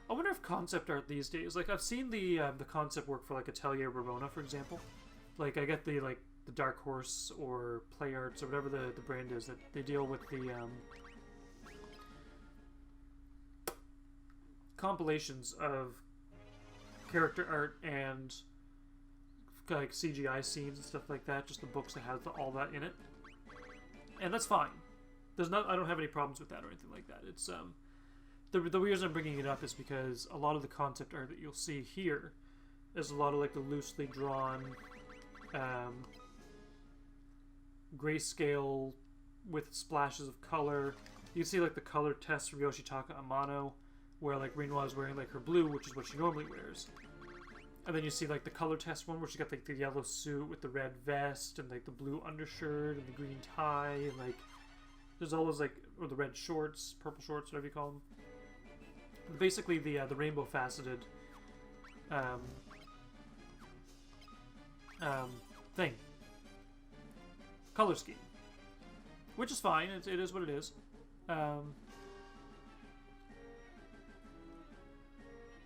S1: I wonder if concept art these days, like I've seen the concept work for like Atelier Verona, for example. Like I get the Dark Horse or Play Arts or whatever the brand is that they deal with the compilations of character art and like CGI scenes and stuff like that, just the books that have all that in it, and that's fine. I don't have any problems with that or anything like that. It's the reason I'm bringing it up is because a lot of the concept art that you'll see here is a lot of like the loosely drawn grayscale with splashes of color. You can see like the color tests from Yoshitaka Amano. where like Renoir is wearing like her blue, which is what she normally wears. And then you see like the color test one where she got like the yellow suit with the red vest and like the blue undershirt and the green tie and like there's always like, or the red shorts, purple shorts, whatever you call them. Basically the rainbow faceted thing, color scheme, which is fine. It is what it is.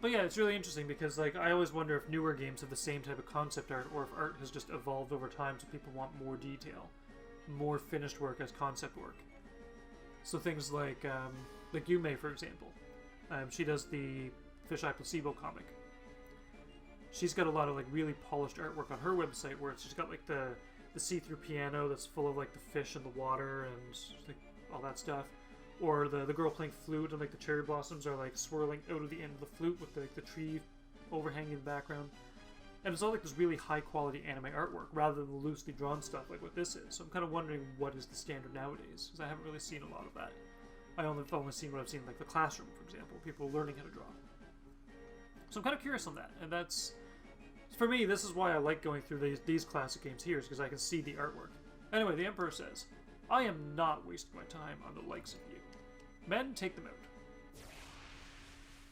S1: But yeah, it's really interesting because like I always wonder if newer games have the same type of concept art or if art has just evolved over time so people want more detail, more finished work as concept work. So things like Yume, for example. She does the Fisheye Placebo comic. She's got a lot of like really polished artwork on her website where she's got like the see-through piano that's full of like the fish in the water and like, all that stuff. Or the girl playing flute and like the cherry blossoms are like swirling out of the end of the flute with like the tree overhanging in the background. And it's all like this really high quality anime artwork rather than the loosely drawn stuff like what this is. So I'm kind of wondering what is the standard nowadays because I haven't really seen a lot of that. I've only seen what I've seen like the classroom, for example, people learning how to draw. So I'm kind of curious on that, and that's, for me, this is why I like going through these classic games here, is because I can see the artwork. Anyway, the Emperor says, I am not wasting my time on the likes of you. Men, take them out.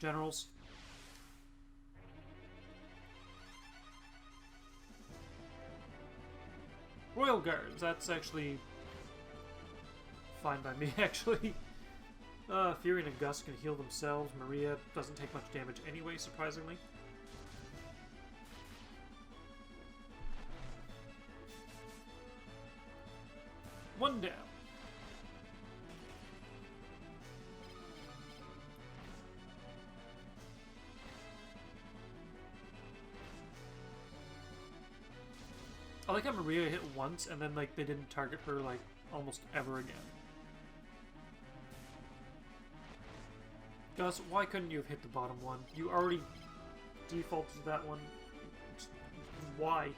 S1: Generals. Royal Guards, that's actually fine by me, actually. Fury and Gus can heal themselves. Maria doesn't take much damage anyway, surprisingly. One down. I like how Maria hit once and then like they didn't target her like almost ever again. Gus, why couldn't you have hit the bottom one? You already defaulted to that one. Why?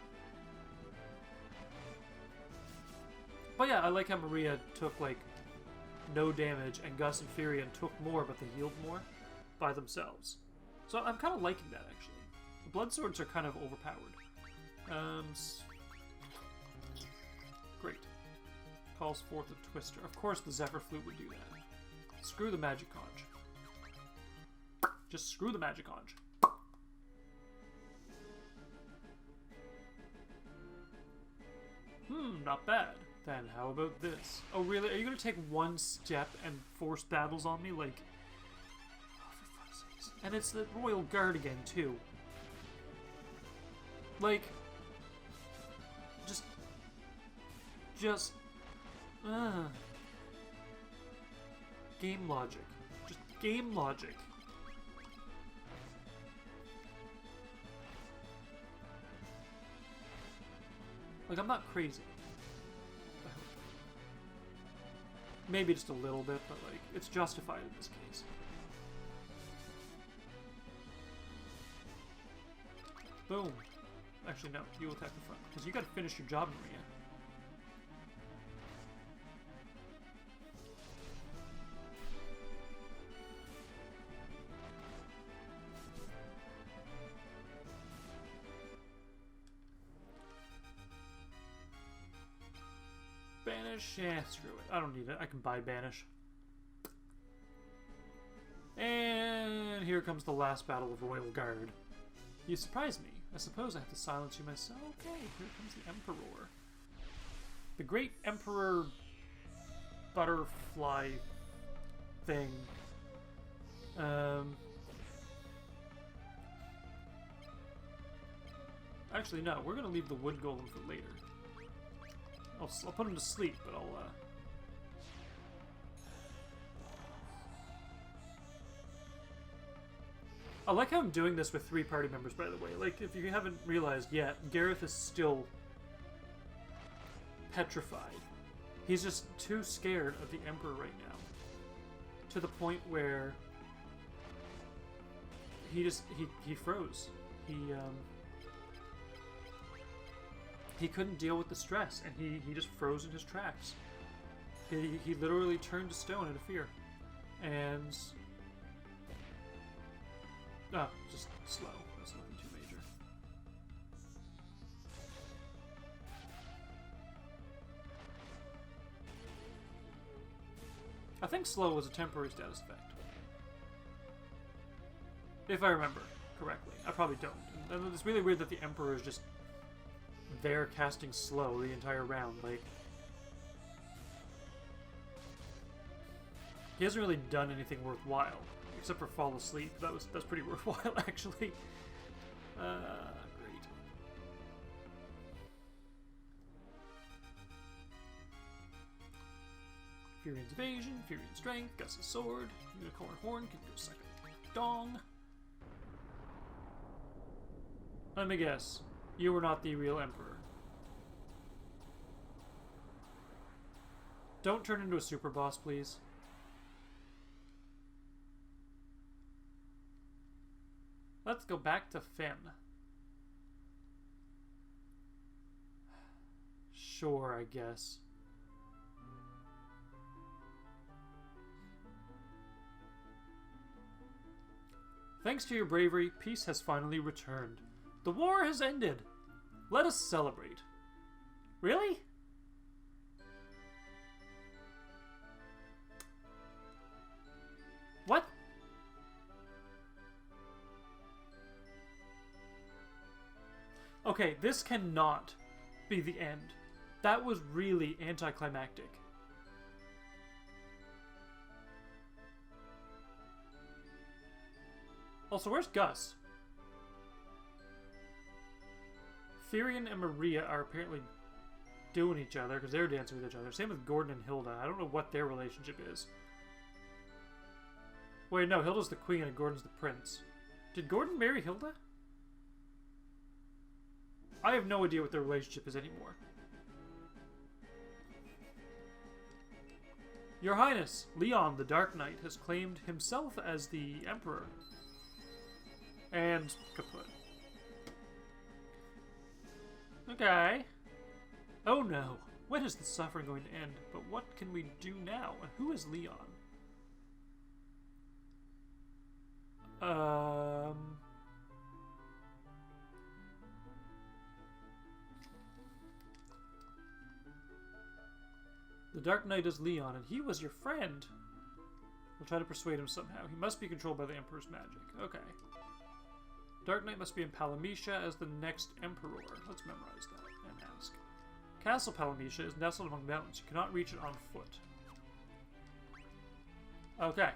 S1: But yeah, I like how Maria took like no damage and Gus and Furion took more but they healed more by themselves. So I'm kind of liking that actually. The blood swords are kind of overpowered. Great. Calls forth a twister. Of course the Zephyr Flute would do that. Screw the magic conch. Just screw the magic conch. Not bad. Then how about this? Oh really? Are you gonna take one step and force battles on me? Like, oh, for fuck's sakes. And it's the Royal Guard again too. Like, just game logic. Just game logic. Like, I'm not crazy. I hope. Maybe just a little bit, but like, it's justified in this case. Boom. Actually, no. You attack the front. Because you gotta finish your job, Maria. Banish? Yeah, screw it. I don't need it. I can buy Banish. And here comes the last battle of Royal Guard. You surprise me. I suppose I have to silence you myself. Okay, here comes the Emperor. The Great Emperor Butterfly thing. Actually, no. We're going to leave the Wood Golem for later. I'll put him to sleep, but I'll, I like how I'm doing this with 3 party members, by the way. Like, if you haven't realized yet, Gareth is still petrified. He's just too scared of the Emperor right now. To the point where he froze. He couldn't deal with the stress, and he just froze in his tracks. He literally turned to stone in fear. And Oh, just slow. That's nothing too major. I think slow was a temporary status effect. If I remember correctly. I probably don't. And it's really weird that the Emperor is just there casting slow the entire round. Like, he hasn't really done anything worthwhile. Except for fall asleep. That's pretty worthwhile, actually. Great. Furion's evasion, Furion's strength, Gus's sword, Unicorn horn can go suck a dong. Let me guess. You were not the real Emperor. Don't turn into a super boss, please. Let's go back to Finn. Sure, I guess. Thanks to your bravery, peace has finally returned. The war has ended. Let us celebrate. Really? What? Okay, this cannot be the end. That was really anticlimactic. Also, where's Gus? Furion and Maria are apparently doing each other because they're dancing with each other. Same with Gordon and Hilda. I don't know what their relationship is. Wait, no, Hilda's the queen and Gordon's the prince. Did Gordon marry Hilda? I have no idea what their relationship is anymore. Your Highness, Leon the Dark Knight has claimed himself as the Emperor. And kaput. Okay. Oh no. When is the suffering going to end? But what can we do now? And who is Leon? The Dark Knight is Leon, and he was your friend. We'll try to persuade him somehow. He must be controlled by the Emperor's magic. Okay. Dark Knight must be in Palamecia as the next Emperor. Let's memorize that and ask. Castle Palamecia is nestled among mountains. You cannot reach it on foot. Okay.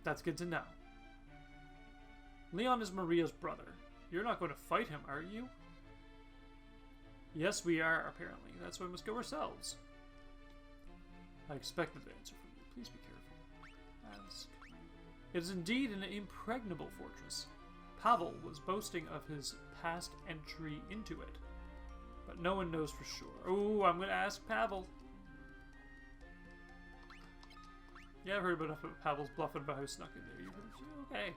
S1: That's good to know. Leon is Maria's brother. You're not going to fight him, are you? Yes, we are, apparently. That's why we must go ourselves. I expected the answer from you. Please be careful. Ask. It is indeed an impregnable fortress. Pavel was boasting of his past entry into it. But no one knows for sure. Oh, I'm going to ask Pavel. Yeah, I've heard enough about Pavel's bluffing about how he snuck in there. You heard? Okay,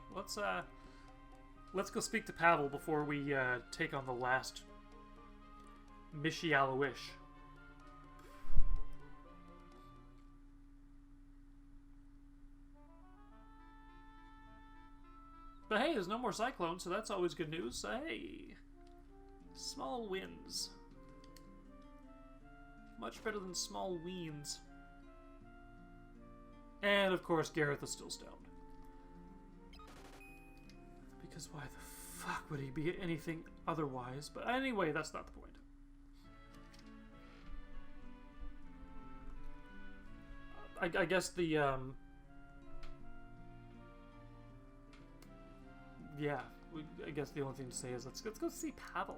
S1: let's go speak to Pavel before we take on the last Mysidia-ish. But hey, there's no more cyclones, so that's always good news. So hey, small wins. Much better than small weens. And of course, Gareth is still stoned. Because why the fuck would he be anything otherwise? But anyway, that's not the point. I guess the, yeah, I guess the only thing to say is let's go see Pavel.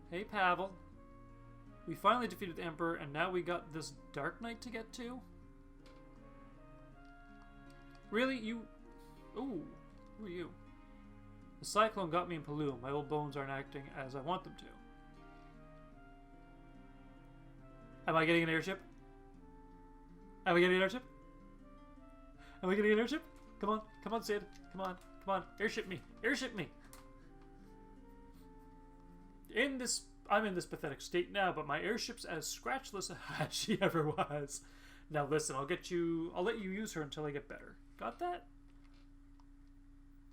S1: Hey, Pavel. We finally defeated the Emperor, and now we got this Dark Knight to get to? Really? You... Ooh, who are you? The cyclone got me in Paloom. My old bones aren't acting as I want them to. Am I getting an airship? Am I getting an airship? Am I getting an airship? Come on, Sid. Come on, airship me, airship me. I'm in this pathetic state now, but my airship's as scratchless as she ever was. Now listen, I'll let you use her until I get better. Got that?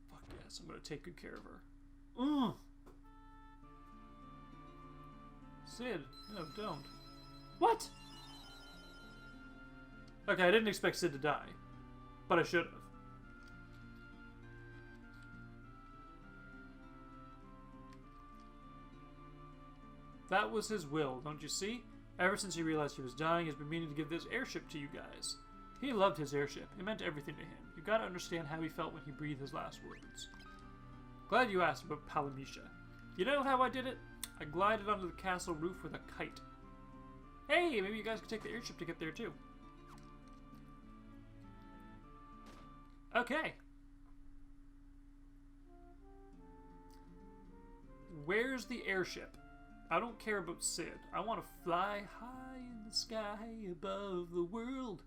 S1: Fuck yes, I'm gonna take good care of her. Sid, no, don't. What? Okay, I didn't expect Sid to die, but I should have. That was his will, don't you see? Ever since he realized he was dying, he's been meaning to give this airship to you guys. He loved his airship. It meant everything to him. You gotta understand how he felt when he breathed his last words. Glad you asked about Palamisha. You know how I did it? I glided onto the castle roof with a kite. Hey, maybe you guys could take the airship to get there too. Okay. Where's the airship? I don't care about Sid. I want to fly high in the sky above the world.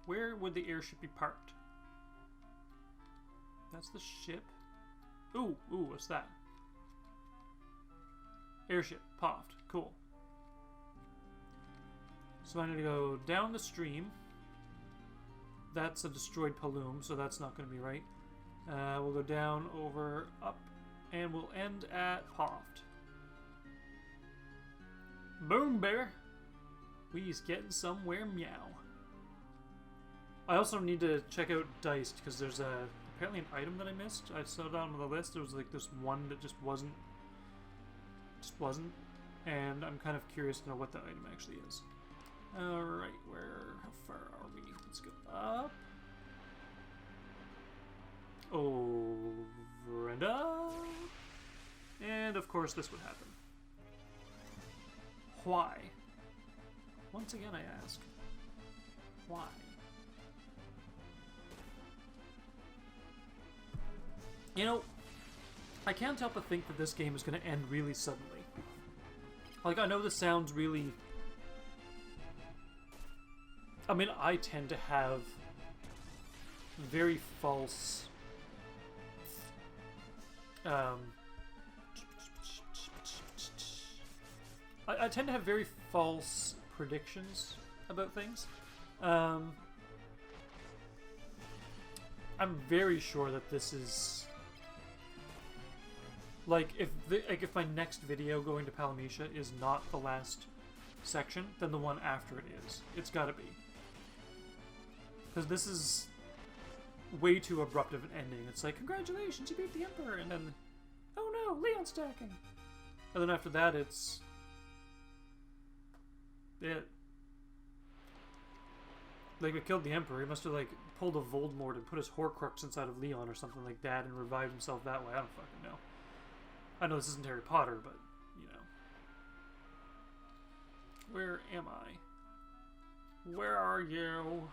S1: Where would the airship be parked? That's the ship. Ooh, what's that? Airship, Poft, cool. So I need to go down the stream. That's a destroyed Paloom, so that's not going to be right. We'll go down, over, up, and we'll end at Poft. Boom, bear! We's getting somewhere, meow. I also need to check out Diced, because there's apparently an item that I missed. I saw it on the list. There was like this one that just wasn't. And I'm kind of curious to know what that item actually is. Alright, how far are we? Let's go up. Over and up. And of course this would happen. Why? Once again I ask. Why? You know, I can't help but think that this game is going to end really suddenly. Like, I know this sounds really... I mean, I tend to have very false... I tend to have very false predictions about things. I'm very sure that this is... Like, if my next video going to Palamisha is not the last section, then the one after it is. It's gotta be. Because this is way too abrupt of an ending. It's like, congratulations, you beat the Emperor, and then, oh no, Leon's stacking. And then after that, it's... Like, we killed the Emperor. He must have, like, pulled a Voldemort and put his Horcrux inside of Leon or something like that and revived himself that way. I don't fucking know. I know this isn't Harry Potter, but, you know. Where am I? Where are you?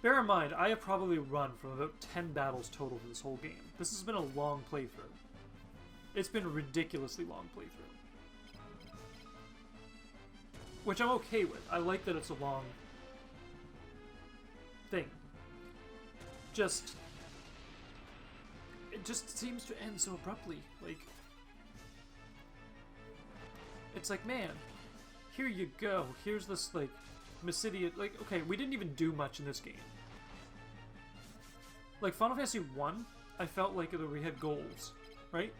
S1: Bear in mind, I have probably run from about 10 battles total for this whole game. This has been a long playthrough. It's been a ridiculously long playthrough. Which I'm okay with. I like that it's a long thing. It just seems to end so abruptly. Like, it's like, man, here you go. Here's this, like, Mysidia. Like, okay, we didn't even do much in this game. Like, Final Fantasy 1, I felt like we had goals, right?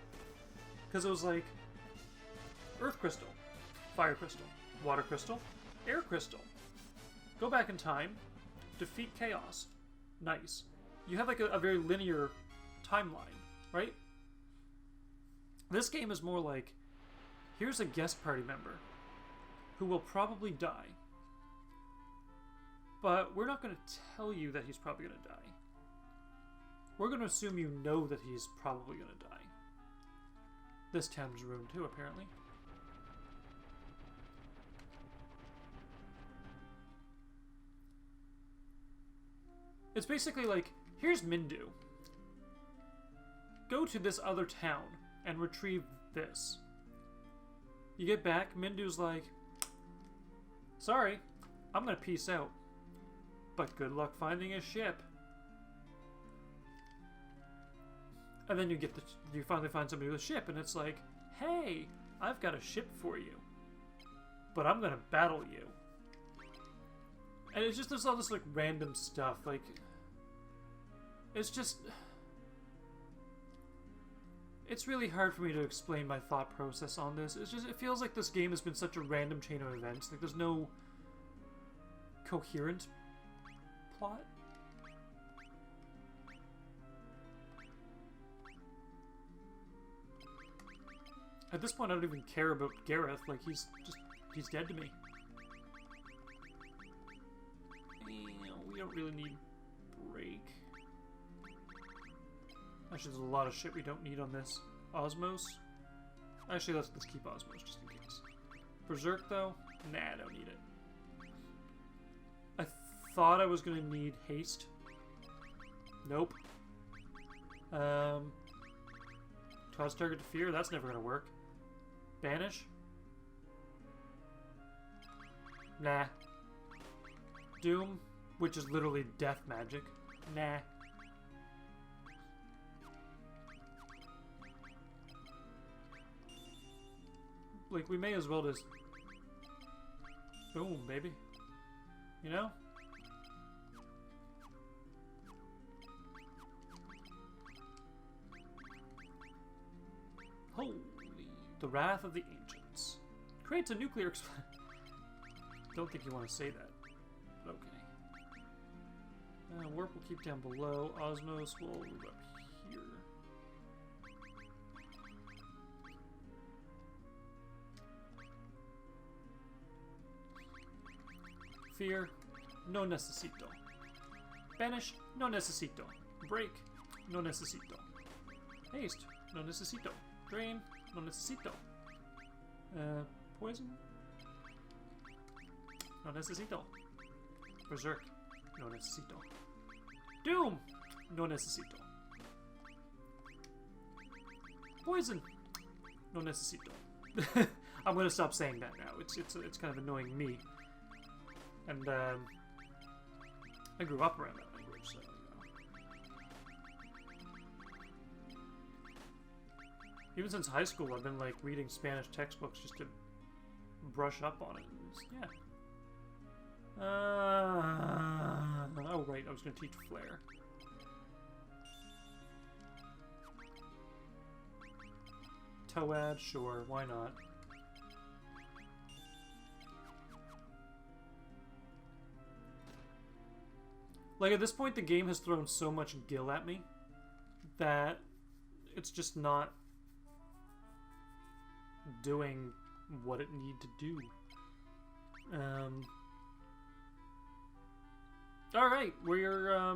S1: Because it was like, Earth Crystal, Fire Crystal, Water Crystal, Air Crystal. Go back in time, defeat Chaos. Nice. You have, like, a very linear timeline, right? This game is more like, here's a guest party member who will probably die. But we're not going to tell you that he's probably going to die. We're going to assume you know that he's probably going to die. This town is ruined too, apparently. It's basically like, here's Mindu. Go to this other town and retrieve this. You get back, Mindu's like, sorry, I'm gonna peace out. But good luck finding a ship. And then you finally find somebody with a ship, and it's like, hey, I've got a ship for you. But I'm gonna battle you. And it's just, there's all this like random stuff, like, it's just, it's really hard for me to explain my thought process on this. It's just, it feels like this game has been such a random chain of events. Like, there's no coherent plot. At this point, I don't even care about Gareth. Like, he's dead to me. You know, we don't really need break. Actually, there's a lot of shit we don't need on this. Osmos? Actually, let's keep Osmos just in case. Berserk, though? Nah, I don't need it. I thought I was gonna need haste. Nope. Cause target to fear? That's never gonna work. Banish? Nah. Doom, which is literally death magic. Nah. Like, we may as well just... Boom, baby. You know? Holy... The Wrath of the Ancients. Creates a nuclear explosion. Don't think you want to say that. But okay. Warp will keep down below. Osmos will move up here. Fear, no necesito. Banish, no necesito. Break, no necesito. Haste, no necesito. Drain, no necesito. Poison, no necesito. Berserk, no necesito. Doom, no necesito. Poison, no necesito. I'm gonna stop saying that now. It's kind of annoying me. And, I grew up around that language, so, you know. Even since high school, I've been, like, reading Spanish textbooks just to brush up on it. Yeah. Oh, right, I was going to teach Flare. Toad, sure, why not? Like, at this point, the game has thrown so much gil at me that it's just not doing what it need to do. Alright, we're,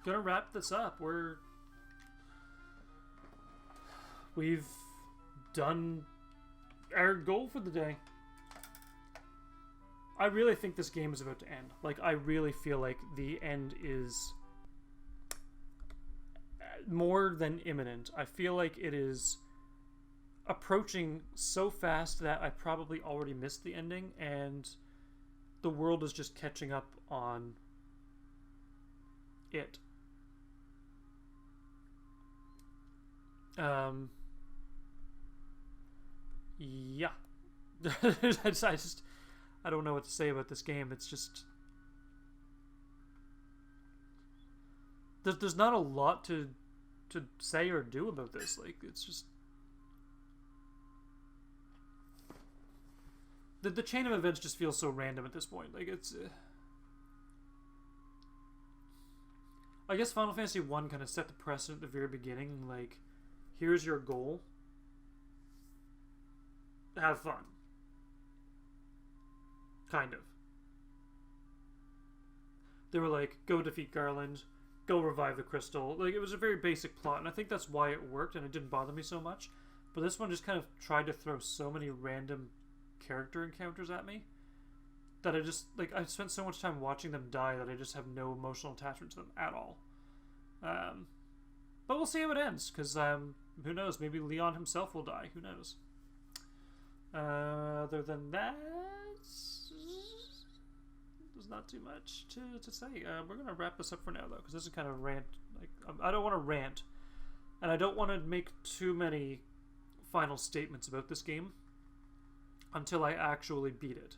S1: gonna wrap this up. We've done our goal for the day. I really think this game is about to end. Like, I really feel like the end is more than imminent. I feel like it is approaching so fast that I probably already missed the ending, and the world is just catching up on it. Yeah. I don't know what to say about this game. It's just... There's not a lot to say or do about this. Like, it's just... The chain of events just feels so random at this point. Like, it's... I guess Final Fantasy 1 kind of set the precedent at the very beginning. Like, here's your goal. Have fun. Kind of. They were like, go defeat Garland, go revive the crystal. Like, it was a very basic plot, and I think that's why it worked, and it didn't bother me so much. But this one just kind of tried to throw so many random character encounters at me that I just, like, I've spent so much time watching them die that I just have no emotional attachment to them at all. But we'll see how it ends, because who knows, maybe Leon himself will die, who knows. Other than that, there's not too much to say. We're going to wrap this up for now, though, because this is kind of a rant. Like, I don't want to rant, and I don't want to make too many final statements about this game until I actually beat it.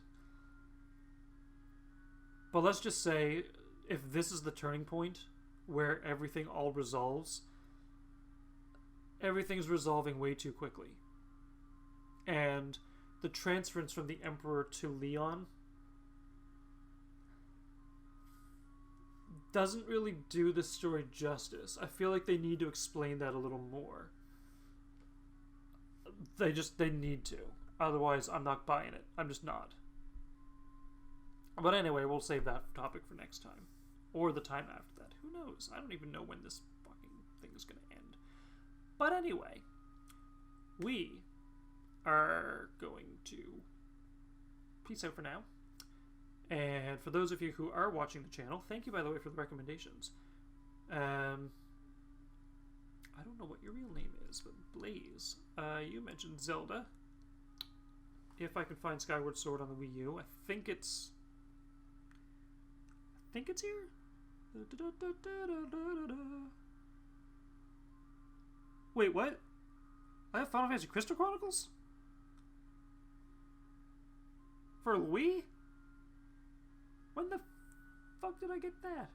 S1: But let's just say, if this is the turning point where everything all resolves, everything's resolving way too quickly. And the transference from the Emperor to Leon doesn't really do the story justice. I feel like they need to explain that a little more. They need to. Otherwise, I'm not buying it. I'm just not. But anyway, we'll save that topic for next time. Or the time after that. Who knows? I don't even know when this fucking thing is going to end. But anyway, we are going to peace out for now. And for those of you who are watching the channel, thank you, by the way, for the recommendations. I don't know what your real name is, but Blaze, you mentioned Zelda. If I can find Skyward Sword on the Wii U, I think it's here. Wait, what? I have Final Fantasy Crystal Chronicles? For Wii? When the fuck did I get that?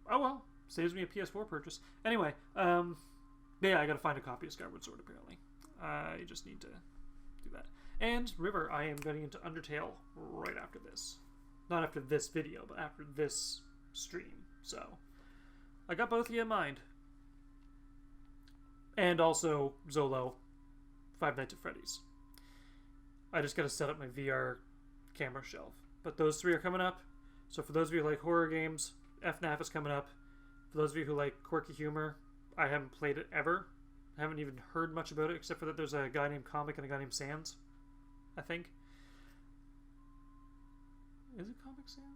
S1: Oh well, saves me a PS4 purchase. Anyway, yeah, I gotta find a copy of Skyward Sword, apparently. I just need to do that. And, River, I am getting into Undertale right after this. Not after this video, but after this stream. So, I got both of you in mind. And also, Zolo, Five Nights at Freddy's. I just gotta set up my VR camera shelf. But those three are coming up. So for those of you who like horror games, FNAF is coming up. For those of you who like quirky humor, I haven't played it ever. I haven't even heard much about it, except for that there's a guy named Comic and a guy named Sans, I think. Is it Comic Sans?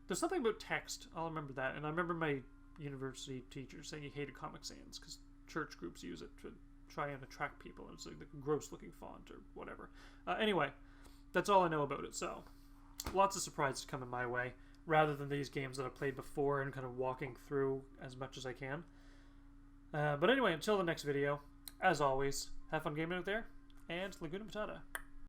S1: There's something about text. I'll remember that. And I remember my university teacher saying he hated Comic Sans because church groups use it to try and attract people. And it's like a gross-looking font or whatever. Anyway, that's all I know about it. So, lots of surprises coming my way, rather than these games that I've played before and kind of walking through as much as I can. But anyway, until the next video, as always, have fun gaming out there, and Laguna Matata.